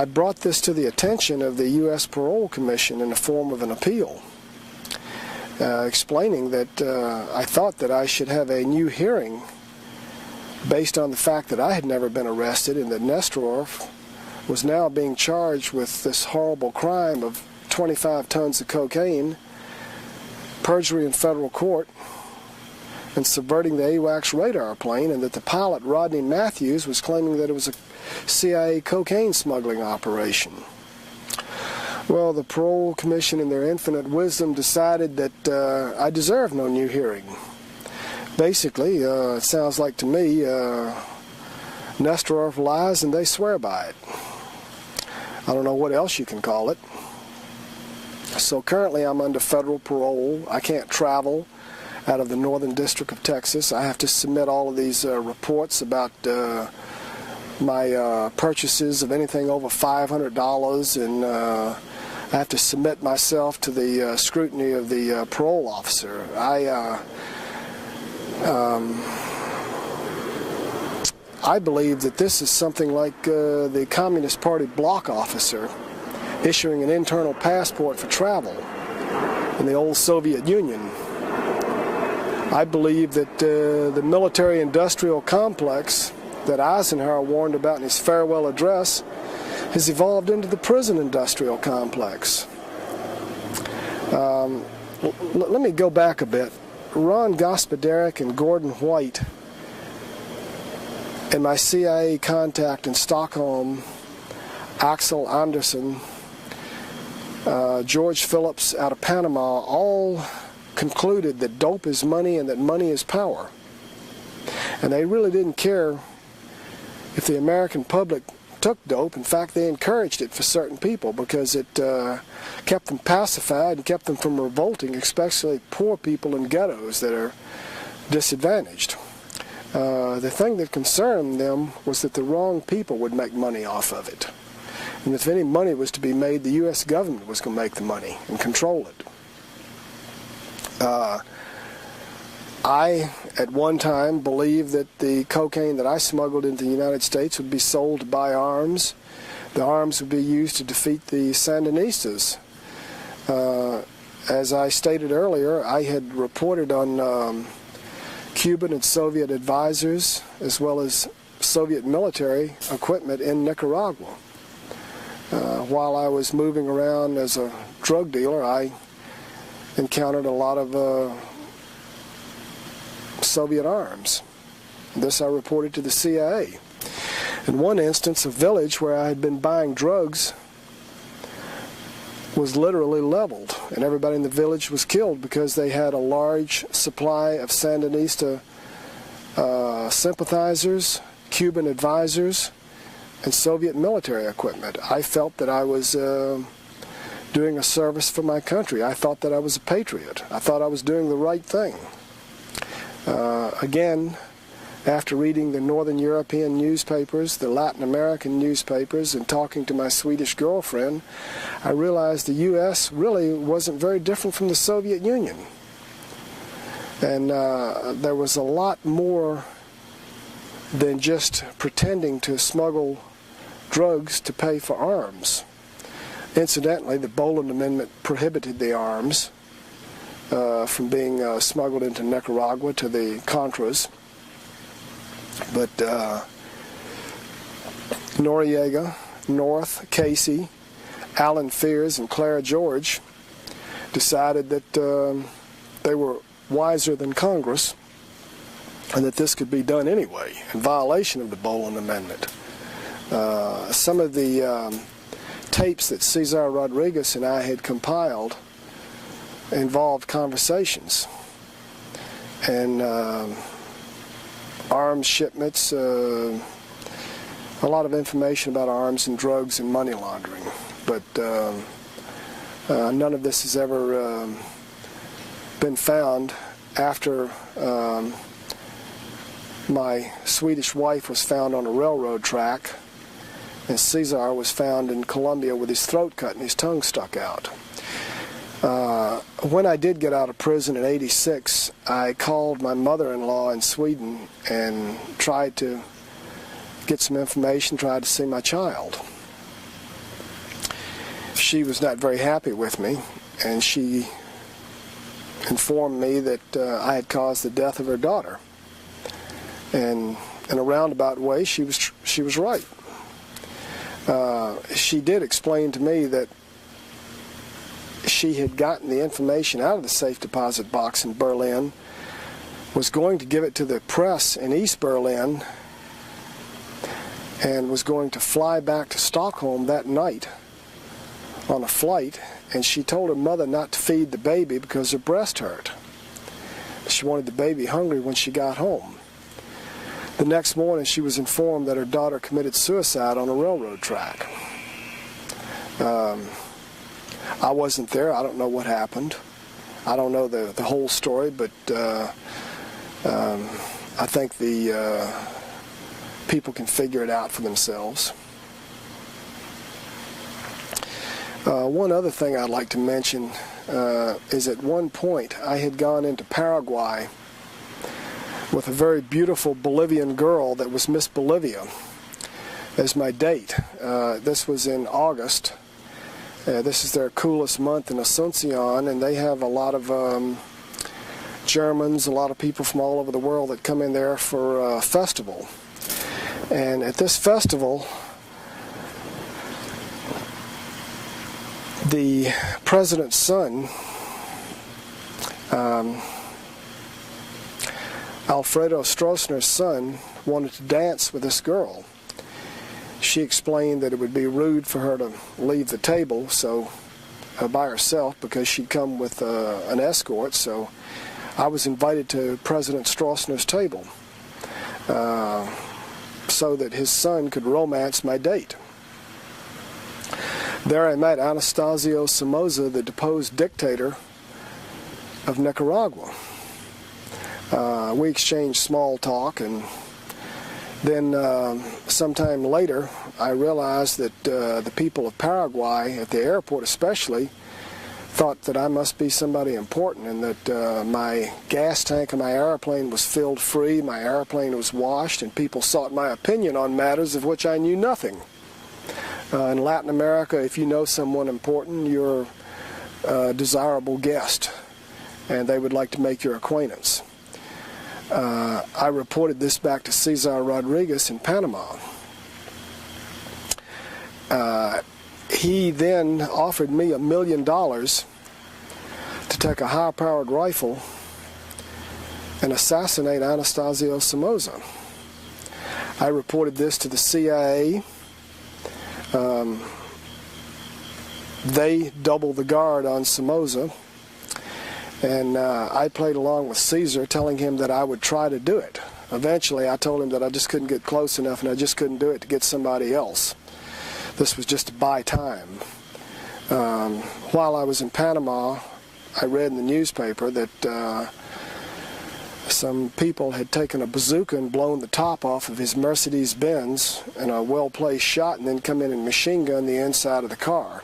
brought this to the attention of the U.S. Parole Commission in the form of an appeal, explaining that I thought that I should have a new hearing based on the fact that I had never been arrested and that Nestoroff was now being charged with this horrible crime of 25 tons of cocaine, perjury in federal court, and subverting the AWACS radar plane, and that the pilot, Rodney Matthews, was claiming that it was a CIA cocaine smuggling operation. Well, the Parole Commission, in their infinite wisdom, decided that I deserve no new hearing. Basically, it sounds like to me, Nestoroff lies and they swear by it. I don't know what else you can call it. So currently I'm under federal parole. I can't travel out of the Northern District of Texas. I have to submit all of these reports about my purchases of anything over $500, and I have to submit myself to the scrutiny of the parole officer. I believe that this is something like the Communist Party block officer issuing an internal passport for travel in the old Soviet Union. I believe that the military-industrial complex that Eisenhower warned about in his farewell address has evolved into the prison-industrial complex. Let me go back a bit. Ron Gospodarek and Gordon White and my CIA contact in Stockholm, Axel Anderson, George Phillips out of Panama, all concluded that dope is money and that money is power. And they really didn't care if the American public took dope. In fact, they encouraged it for certain people because it kept them pacified and kept them from revolting, especially poor people in ghettos that are disadvantaged. The thing that concerned them was that the wrong people would make money off of it. And if any money was to be made, the U.S. government was going to make the money and control it. I, at one time, believed that the cocaine that I smuggled into the United States would be sold to buy arms. The arms would be used to defeat the Sandinistas. As I stated earlier, I had reported on Cuban and Soviet advisors, as well as Soviet military equipment in Nicaragua. While I was moving around as a drug dealer, I encountered a lot of Soviet arms. This I reported to the CIA. In one instance, a village where I had been buying drugs was literally leveled, and everybody in the village was killed because they had a large supply of Sandinista sympathizers, Cuban advisors, and Soviet military equipment. I felt that I was doing a service for my country. I thought that I was a patriot. I thought I was doing the right thing. Again, after reading the Northern European newspapers, the Latin American newspapers, and talking to my Swedish girlfriend, I realized the U.S. really wasn't very different from the Soviet Union. And there was a lot more than just pretending to smuggle drugs to pay for arms. Incidentally, the Boland Amendment prohibited the arms from being smuggled into Nicaragua to the Contras. But Noriega, North, Casey, Alan Fears, and Clara George decided that they were wiser than Congress and that this could be done anyway in violation of the Boland Amendment. Some of the tapes that Cesar Rodriguez and I had compiled involved conversations and arms shipments, a lot of information about arms and drugs and money laundering. But none of this has ever been found after my Swedish wife was found on a railroad track, and Cesar was found in Colombia with his throat cut and his tongue stuck out. When I did get out of prison in '86, I called my mother-in-law in Sweden and tried to get some information, tried to see my child. She was not very happy with me, and she informed me that I had caused the death of her daughter. And in a roundabout way, she was right. She did explain to me that she had gotten the information out of the safe deposit box in Berlin, was going to give it to the press in East Berlin, and was going to fly back to Stockholm that night on a flight, and she told her mother not to feed the baby because her breast hurt. She wanted the baby hungry when she got home. The next morning, she was informed that her daughter committed suicide on a railroad track. I wasn't there. I don't know what happened. I don't know the whole story, but I think the people can figure it out for themselves. One other thing I'd like to mention is at one point I had gone into Paraguay with a very beautiful Bolivian girl that was Miss Bolivia as my date. This was in August. This is their coolest month in Asuncion, and they have a lot of Germans, a lot of people from all over the world that come in there for a festival. And at this festival, the president's son, Alfredo Stroessner's son, wanted to dance with this girl. She explained that it would be rude for her to leave the table by herself because she'd come with an escort, so I was invited to President Stroessner's table so that his son could romance my date. There I met Anastasio Somoza, the deposed dictator of Nicaragua. We exchanged small talk, and then sometime later I realized that the people of Paraguay, at the airport especially, thought that I must be somebody important, and that my gas tank of my airplane was filled free, my airplane was washed, and people sought my opinion on matters of which I knew nothing. In Latin America, if you know someone important, you're a desirable guest, and they would like to make your acquaintance. I reported this back to Cesar Rodriguez in Panama. he then offered me $1 million to take a high-powered rifle and assassinate Anastasio Somoza. I reported this to the CIA. They doubled the guard on Somoza, and I played along with Caesar, telling him that I would try to do it. Eventually, I told him that I just couldn't get close enough, and I just couldn't do it to get somebody else. This was just to buy time. While I was in Panama, I read in the newspaper that some people had taken a bazooka and blown the top off of his Mercedes-Benz in a well-placed shot, and then come in and machine gun the inside of the car.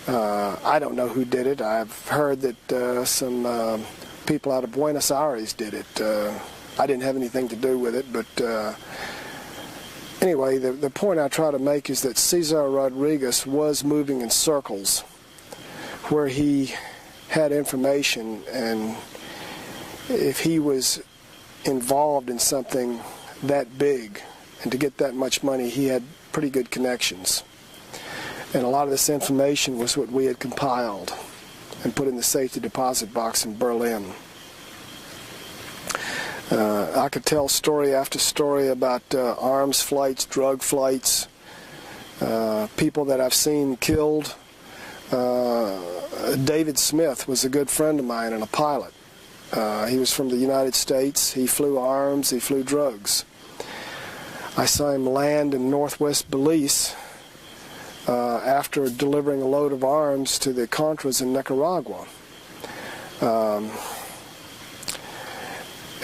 I don't know who did it. I've heard that some people out of Buenos Aires did it. I didn't have anything to do with it, but anyway, the point I try to make is that Cesar Rodriguez was moving in circles where he had information, and if he was involved in something that big and to get that much money, he had pretty good connections. And a lot of this information was what we had compiled and put in the safety deposit box in Berlin. I could tell story after story about arms flights, drug flights, people that I've seen killed. David Smith was a good friend of mine and a pilot. He was from the United States. He flew arms, he flew drugs. I saw him land in northwest Belize after delivering a load of arms to the Contras in Nicaragua.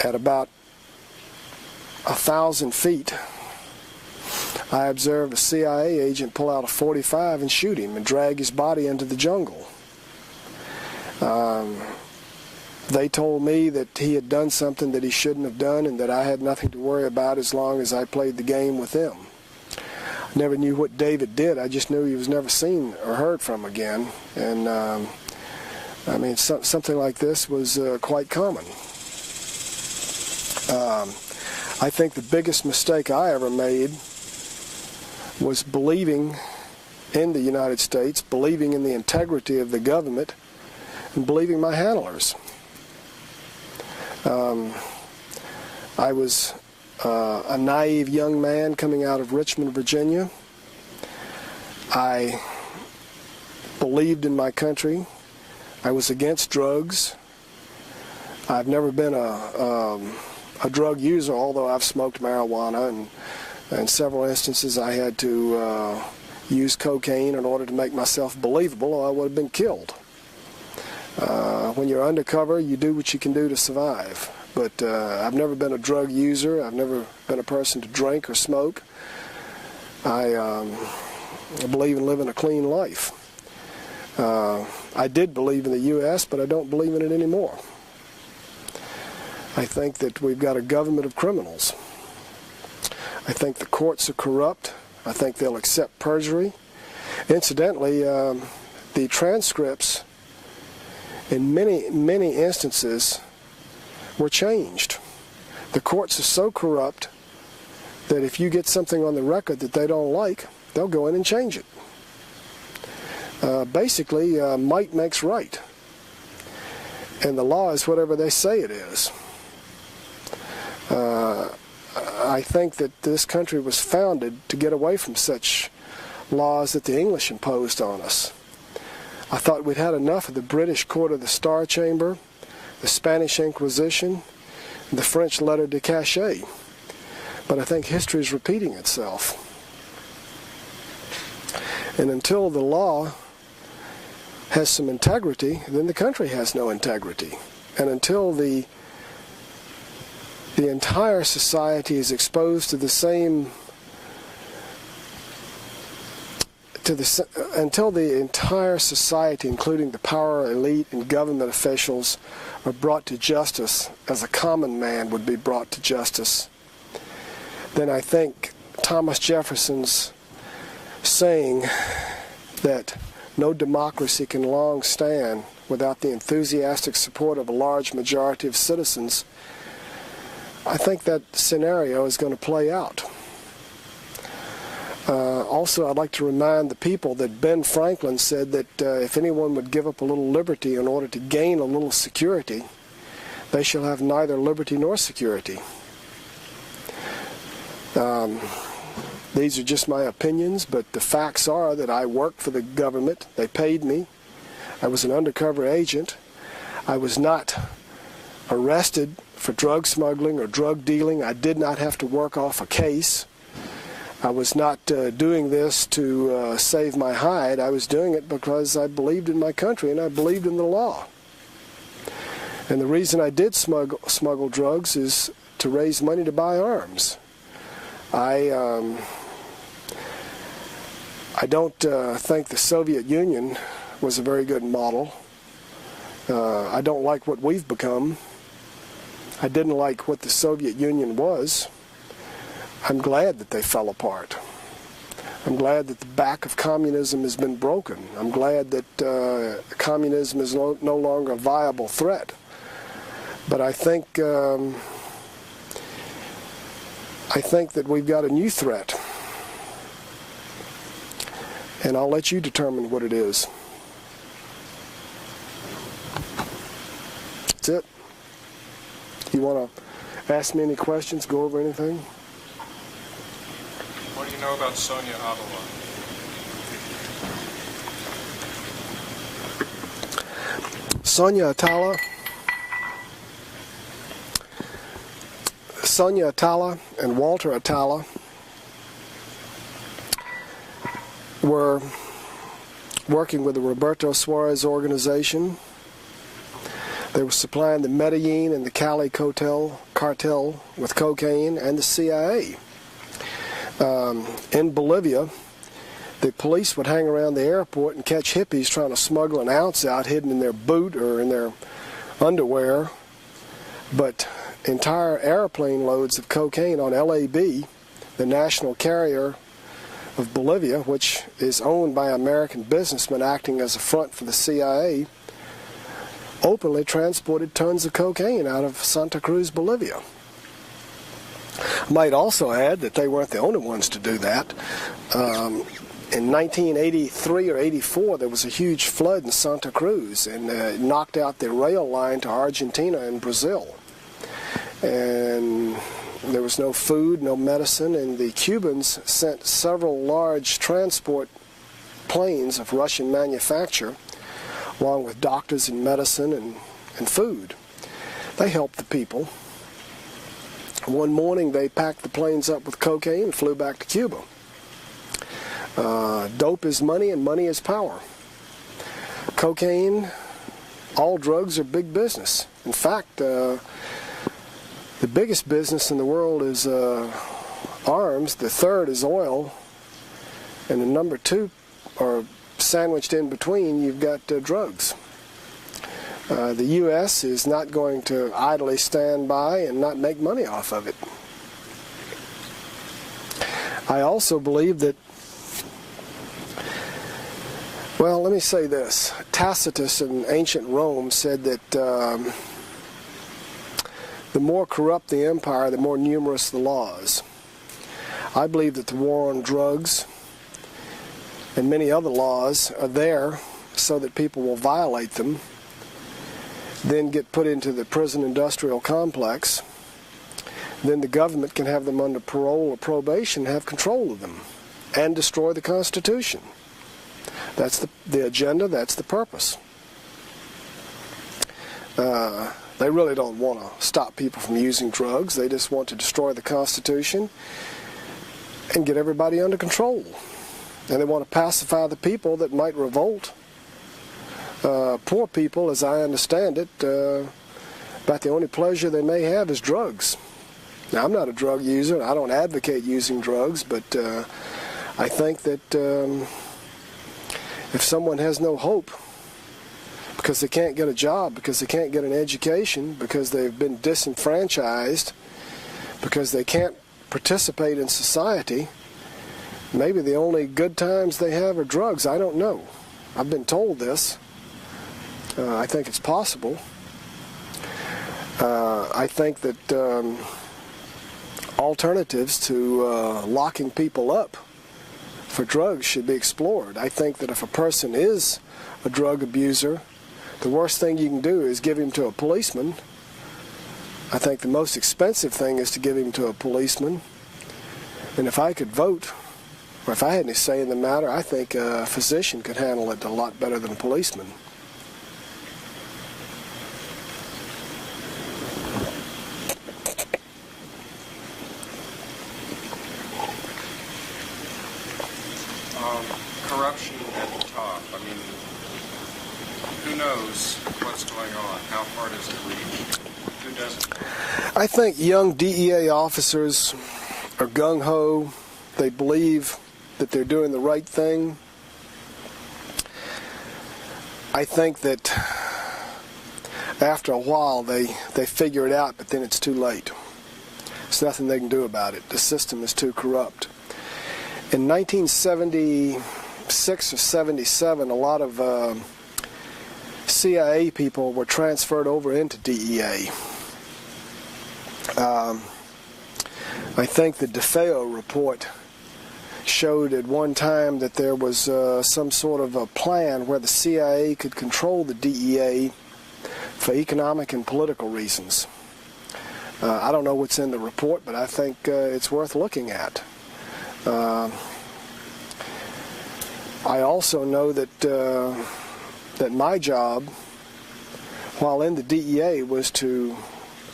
At about 1,000 feet, I observed a CIA agent pull out a .45 and shoot him and drag his body into the jungle. They told me that he had done something that he shouldn't have done and that I had nothing to worry about as long as I played the game with them. I never knew what David did. I just knew he was never seen or heard from again. And I mean, something like this was quite common. I think the biggest mistake I ever made was believing in the United States, believing in the integrity of the government, and believing my handlers. I was a naive young man coming out of Richmond, Virginia. I believed in my country. I was against drugs. I've never been a drug user, although I've smoked marijuana, and in several instances I had to use cocaine in order to make myself believable, or I would have been killed. When you're undercover, you do what you can do to survive. But I've never been a drug user. I've never been a person to drink or smoke. I believe in living a clean life. I did believe in the U.S., but I don't believe in it anymore. I think that we've got a government of criminals. I think the courts are corrupt. I think they'll accept perjury. Incidentally, the transcripts in many instances were changed. The courts are so corrupt that if you get something on the record that they don't like, they'll go in and change it. Basically, might makes right. And the law is whatever they say it is. I think that this country was founded to get away from such laws that the English imposed on us. I thought we'd had enough of the British Court of the Star Chamber, the Spanish Inquisition, and the French Lettre de Cachet. But I think history is repeating itself. And until the law has some integrity, then the country has no integrity. And until the entire society is exposed to the same, until the entire society, including the power elite and government officials, are brought to justice as a common man would be brought to justice, then I think Thomas Jefferson's saying that no democracy can long stand without the enthusiastic support of a large majority of citizens, I think that scenario is going to play out. Also, I'd like to remind the people that Ben Franklin said that if anyone would give up a little liberty in order to gain a little security, they shall have neither liberty nor security. These are just my opinions, but the facts are that I worked for the government. They paid me. I was an undercover agent. I was not arrested for drug smuggling or drug dealing. I did not have to work off a case. I was not doing this to save my hide. I was doing it because I believed in my country and I believed in the law. And the reason I did smuggle drugs is to raise money to buy arms. I don't think the Soviet Union was a very good model. I don't like what we've become. I didn't like what the Soviet Union was. I'm glad that they fell apart. I'm glad that the back of communism has been broken. I'm glad that communism is no longer a viable threat. But I think that we've got a new threat. And I'll let you determine what it is. That's it. You want to ask me any questions, go over anything? What do you know about Sonia Avila? Sonia Atala and Walter Atala were working with the Roberto Suarez organization. They were supplying the Medellin and the Cali cartel with cocaine and the CIA. In Bolivia, the police would hang around the airport and catch hippies trying to smuggle an ounce out hidden in their boot or in their underwear. But entire airplane loads of cocaine on LAB, the national carrier of Bolivia, which is owned by American businessmen acting as a front for the CIA, openly transported tons of cocaine out of Santa Cruz, Bolivia. I might also add that they weren't the only ones to do that. In 1983 or 84, there was a huge flood in Santa Cruz, and it knocked out the rail line to Argentina and Brazil. And there was no food, no medicine, and the Cubans sent several large transport planes of Russian manufacture, along with doctors and medicine and food. They helped the people. One morning they packed the planes up with cocaine and flew back to Cuba. Dope is money and money is power. Cocaine, all drugs are big business. In fact, the biggest business in the world is arms, the third is oil, and the number two, or sandwiched in between, you've got drugs. The U.S. is not going to idly stand by and not make money off of it. I also believe that, well, let me say this. Tacitus in ancient Rome said that the more corrupt the empire, the more numerous the laws. I believe that the war on drugs and many other laws are there so that people will violate them, then get put into the prison industrial complex. Then the government can have them under parole or probation, have control of them, and destroy the Constitution. That's the agenda, that's the purpose. They really don't want to stop people from using drugs. They just want to destroy the Constitution and get everybody under control. And they want to pacify the people that might revolt. Poor people, as I understand it, about the only pleasure they may have is drugs. Now, I'm not a drug user, and I don't advocate using drugs, but I think that if someone has no hope because they can't get a job, because they can't get an education, because they've been disenfranchised, because they can't participate in society, maybe the only good times they have are drugs. I don't know. I've been told this. I think it's possible. I think that alternatives to locking people up for drugs should be explored. I think that if a person is a drug abuser, the worst thing you can do is give him to a policeman. I think the most expensive thing is to give him to a policeman. And if I could vote, or if I had any say in the matter, I think a physician could handle it a lot better than a policeman. Corruption at the top. I mean, who knows what's going on? How far does it reach? Who doesn't? I think young DEA officers are gung-ho. They believe that they're doing the right thing. I think that after a while they figure it out, but then it's too late. There's nothing they can do about it. The system is too corrupt. In 1976 or 77, a lot of CIA people were transferred over into DEA. I think the DeFeo report showed at one time that there was some sort of a plan where the CIA could control the DEA for economic and political reasons. I don't know what's in the report, but I think it's worth looking at. I also know that that my job, while in the DEA, was to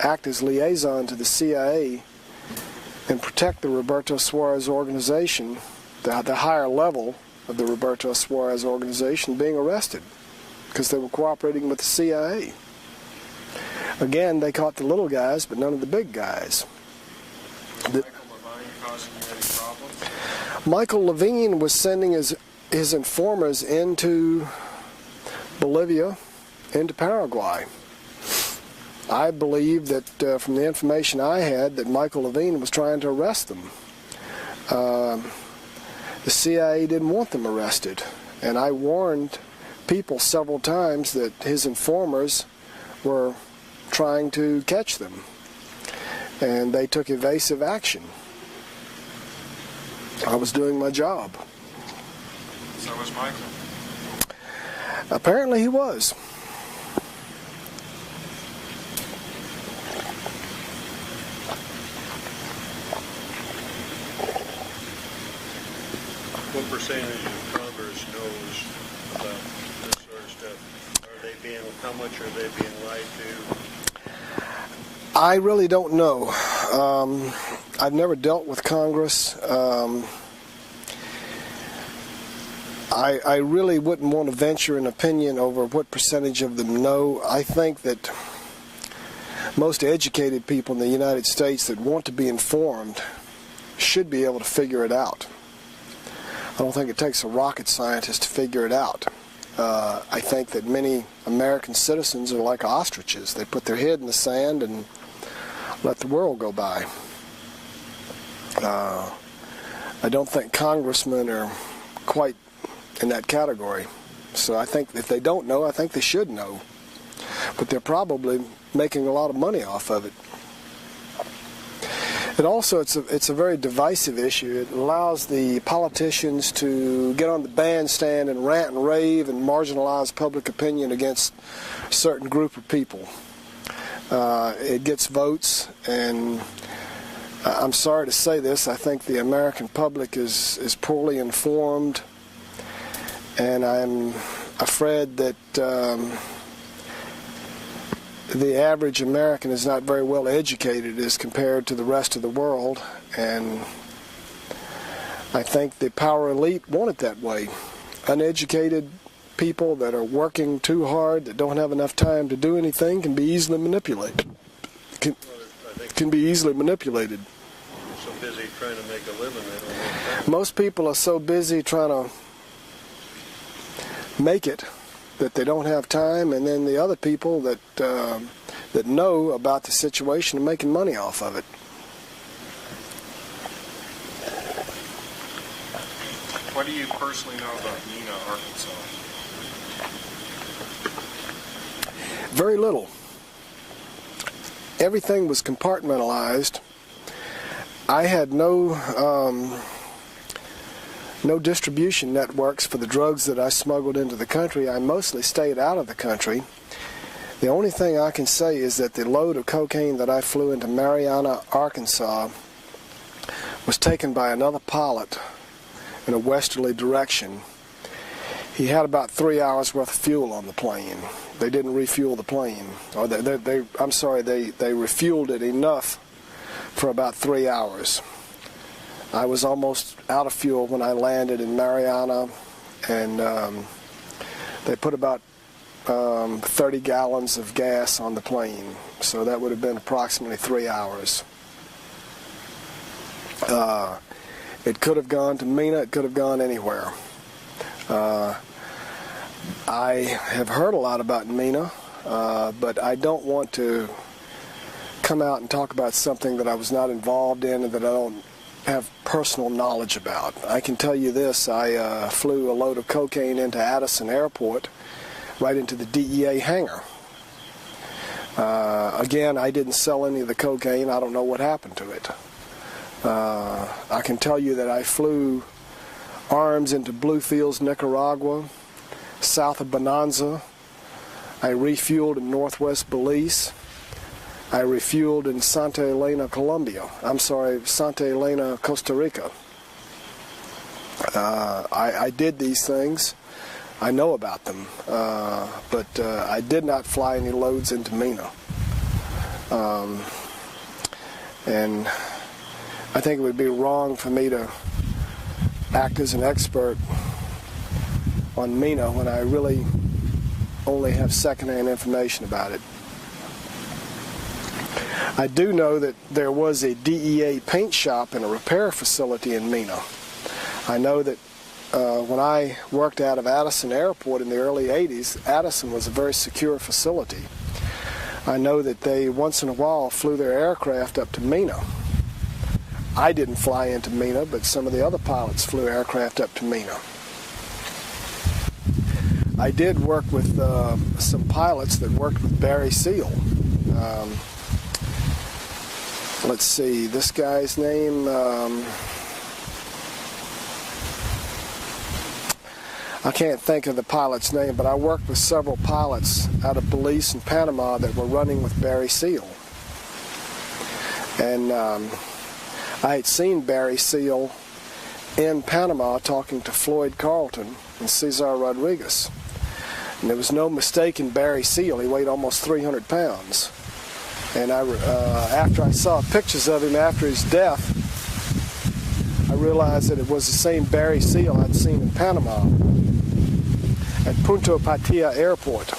act as liaison to the CIA and protect the Roberto Suarez organization, the higher level of the Roberto Suarez organization being arrested because they were cooperating with the CIA. Again, they caught the little guys, but none of the big guys. Michael Levine was sending his informers into Bolivia, into Paraguay. I believe that from the information I had that Michael Levine was trying to arrest them. The CIA didn't want them arrested, and I warned people several times that his informers were trying to catch them, and they took evasive action. I was doing my job. So was Michael. Apparently he was. What percentage of Congress knows about this sort of stuff? How much are they being lied to? I really don't know. I've never dealt with Congress. I really wouldn't want to venture an opinion over what percentage of them know. I think that most educated people in the United States that want to be informed should be able to figure it out. I don't think it takes a rocket scientist to figure it out. I think that many American citizens are like ostriches. They put their head in the sand and let the world go by. I don't think congressmen are quite in that category. So I think if they don't know, I think they should know. But they're probably making a lot of money off of it. And also, it's a very divisive issue. It allows the politicians to get on the bandstand and rant and rave and marginalize public opinion against a certain group of people. It gets votes, and I'm sorry to say this, I think the American public is poorly informed, and I'm afraid that the average American is not very well educated as compared to the rest of the world, and I think the power elite want it that way. Uneducated people that are working too hard, that don't have enough time to do anything, can be easily manipulated. Can be easily manipulated. So busy trying to make a living, they don't have time. Most people are so busy trying to make it that they don't have time, and then the other people that know about the situation are making money off of it. What do you personally know about Nina, Arkansas? Very little. Everything was compartmentalized. I had no no distribution networks for the drugs that I smuggled into the country. I mostly stayed out of the country. The only thing I can say is that the load of cocaine that I flew into Marianna, Arkansas, was taken by another pilot in a westerly direction. He had about 3 hours worth of fuel on the plane. They didn't refuel the plane. Or they refueled it enough for about 3 hours. I was almost out of fuel when I landed in Marianna, and they put about 30 gallons of gas on the plane. So that would have been approximately 3 hours. It could have gone to Mena, it could have gone anywhere. I have heard a lot about Mena, but I don't want to come out and talk about something that I was not involved in and that I don't have personal knowledge about. I can tell you this, I flew a load of cocaine into Addison Airport, right into the DEA hangar. Again, I didn't sell any of the cocaine. I don't know what happened to it. I can tell you that I flew arms into Bluefields, Nicaragua, south of Bonanza. I refueled in northwest Belize. I refueled in Santa Elena, Santa Elena, Costa Rica. I did these things. I know about them, but I did not fly any loads into Mena. And I think it would be wrong for me to act as an expert on Mena when I really only have secondhand information about it. I do know that there was a DEA paint shop and a repair facility in Mena. I know that when I worked out of Addison Airport in the early 80s, Addison was a very secure facility. I know that they once in a while flew their aircraft up to Mena. I didn't fly into Mena, but some of the other pilots flew aircraft up to Mena. I did work with some pilots that worked with Barry Seal. Let's see, this guy's name, I can't think of the pilot's name, but I worked with several pilots out of Belize and Panama that were running with Barry Seal. And I had seen Barry Seal in Panama talking to Floyd Carlton and Cesar Rodriguez. And there was no mistaking Barry Seal. He weighed almost 300 pounds. And after I saw pictures of him after his death, I realized that it was the same Barry Seal I'd seen in Panama at Punta Patia Airport.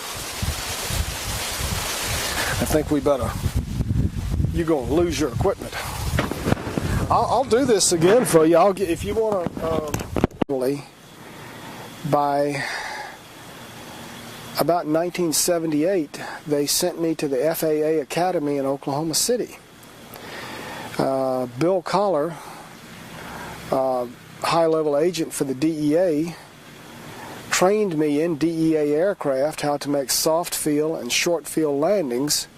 I think we better, you're going to lose your equipment. I'll do this again for you. If you want to, by about 1978, they sent me to the FAA Academy in Oklahoma City. Bill Collar, high-level agent for the DEA, trained me in DEA aircraft how to make soft field and short field landings,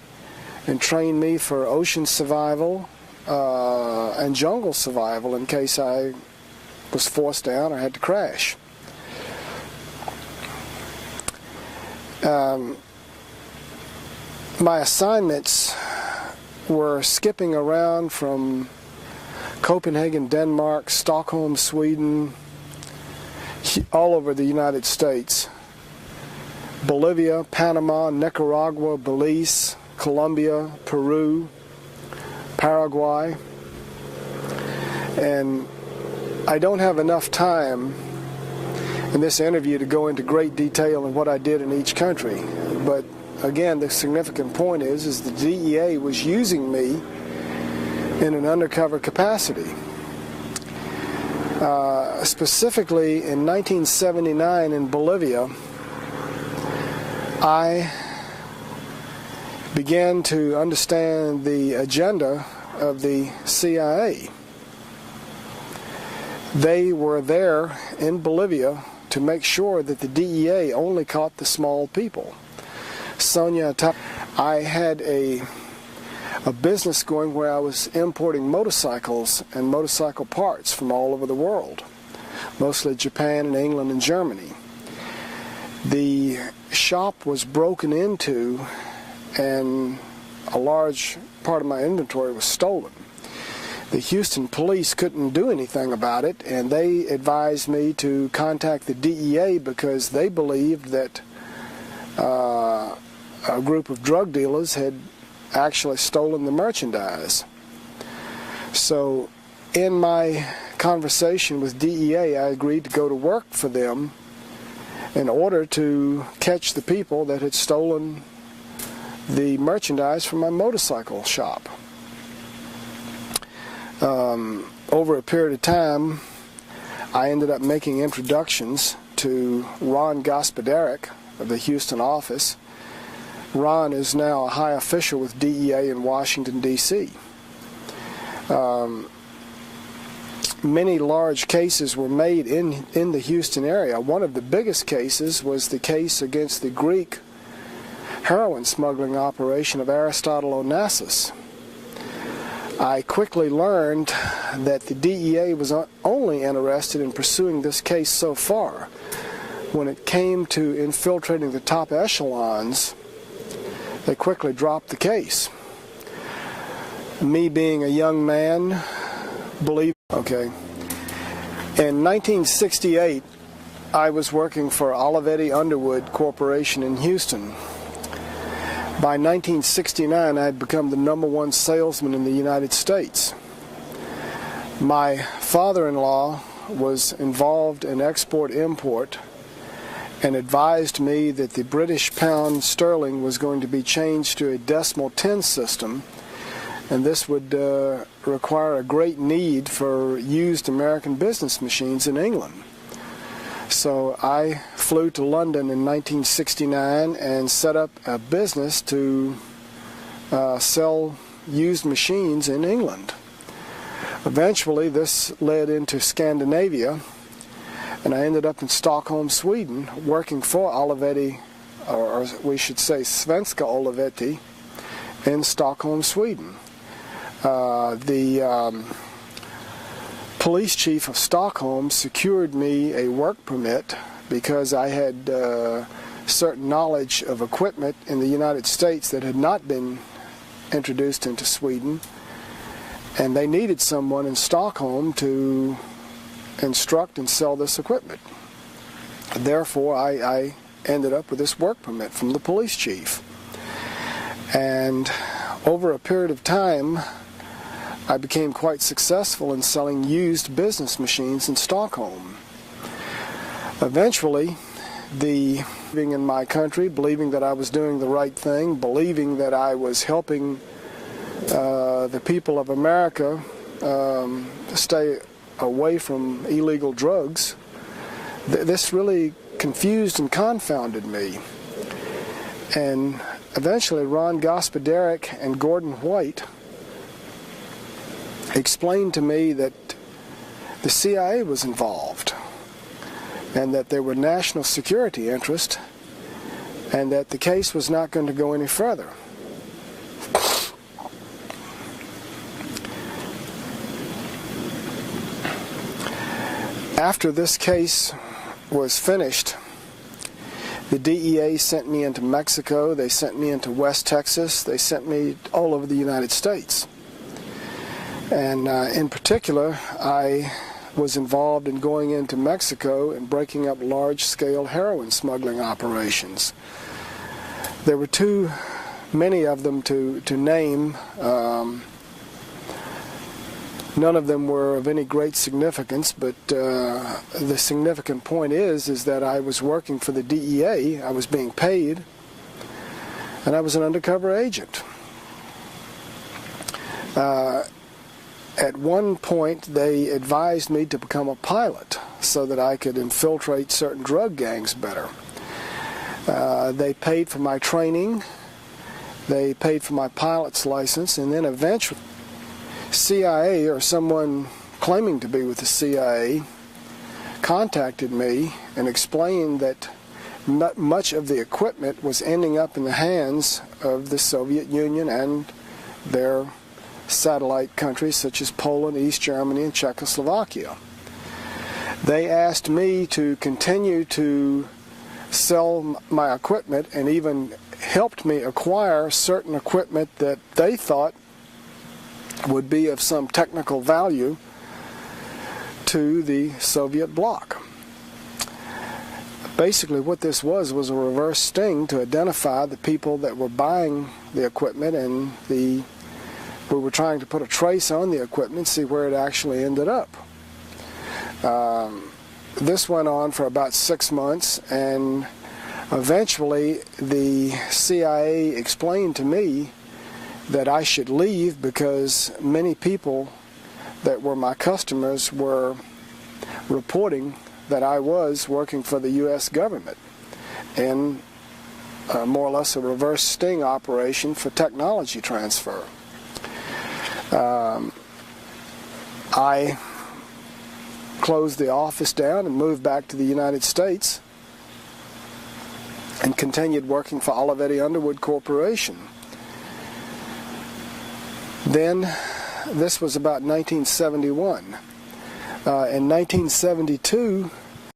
and trained me for ocean survival and jungle survival in case I was forced down or had to crash. My assignments were skipping around from Copenhagen, Denmark, Stockholm, Sweden, all over the United States, Bolivia, Panama, Nicaragua, Belize, Colombia, Peru, Paraguay. And I don't have enough time in this interview to go into great detail in what I did in each country. But again, the significant point is the DEA was using me in an undercover capacity. Specifically in 1979 in Bolivia, I began to understand the agenda of the CIA. They were there in Bolivia to make sure that the DEA only caught the small people. I had a business going where I was importing motorcycles and motorcycle parts from all over the world. mostly Japan and England and Germany. The shop was broken into and a large part of my inventory was stolen. The Houston police couldn't do anything about it, and they advised me to contact the DEA because they believed that a group of drug dealers had actually stolen the merchandise. So in my conversation with DEA, I agreed to go to work for them in order to catch the people that had stolen the merchandise from my motorcycle shop. Over a period of time, I ended up making introductions to Ron Gospodarek of the Houston office. Ron is now a high official with DEA in Washington, D.C. Many large cases were made in the Houston area. One of the biggest cases was the case against the Greek heroin smuggling operation of Aristotle Onassis. I quickly learned that the DEA was only interested in pursuing this case so far. When it came to infiltrating the top echelons, they quickly dropped the case. Me being a young man, In 1968, I was working for Olivetti Underwood Corporation in Houston. By 1969, I had become the #1 salesman in the United States. My father-in-law was involved in export-import and advised me that the British pound sterling was going to be changed to a decimal 10 system, and this would require a great need for used American business machines in England. So I flew to London in 1969 and set up a business to sell used machines in England. Eventually this led into Scandinavia, and I ended up in Stockholm, Sweden, working for Olivetti, or we should say Svenska Olivetti, in Stockholm, Sweden. The police chief of Stockholm secured me a work permit because I had certain knowledge of equipment in the United States that had not been introduced into Sweden, and they needed someone in Stockholm to instruct and sell this equipment. Therefore, I ended up with this work permit from the police chief. And over a period of time, I became quite successful in selling used business machines in Stockholm. Eventually, living in my country, believing that I was doing the right thing, believing that I was helping the people of America stay away from illegal drugs, this really confused and confounded me. And eventually, Ron Gospodarek and Gordon White explained to me that the CIA was involved and that there were national security interests and that the case was not going to go any further. After this case was finished, the DEA sent me into Mexico, they sent me into West Texas, they sent me all over the United States. And in particular, I was involved in going into Mexico and breaking up large-scale heroin smuggling operations. There were too many of them to name. None of them were of any great significance, but the significant point is that I was working for the DEA, I was being paid, and I was an undercover agent. At one point, they advised me to become a pilot so that I could infiltrate certain drug gangs better. They paid for my training, they paid for my pilot's license, and then eventually CIA, or someone claiming to be with the CIA, contacted me and explained that much of the equipment was ending up in the hands of the Soviet Union and their satellite countries such as Poland, East Germany, and Czechoslovakia. They asked me to continue to sell my equipment and even helped me acquire certain equipment that they thought would be of some technical value to the Soviet bloc. Basically what this was a reverse sting to identify the people that were buying the equipment, and we were trying to put a trace on the equipment, see where it actually ended up. This went on for about 6 months, and eventually the CIA explained to me that I should leave because many people that were my customers were reporting that I was working for the U.S. government in more or less a reverse sting operation for technology transfer. I closed the office down and moved back to the United States and continued working for Olivetti Underwood Corporation. Then, this was about 1971. In 1972,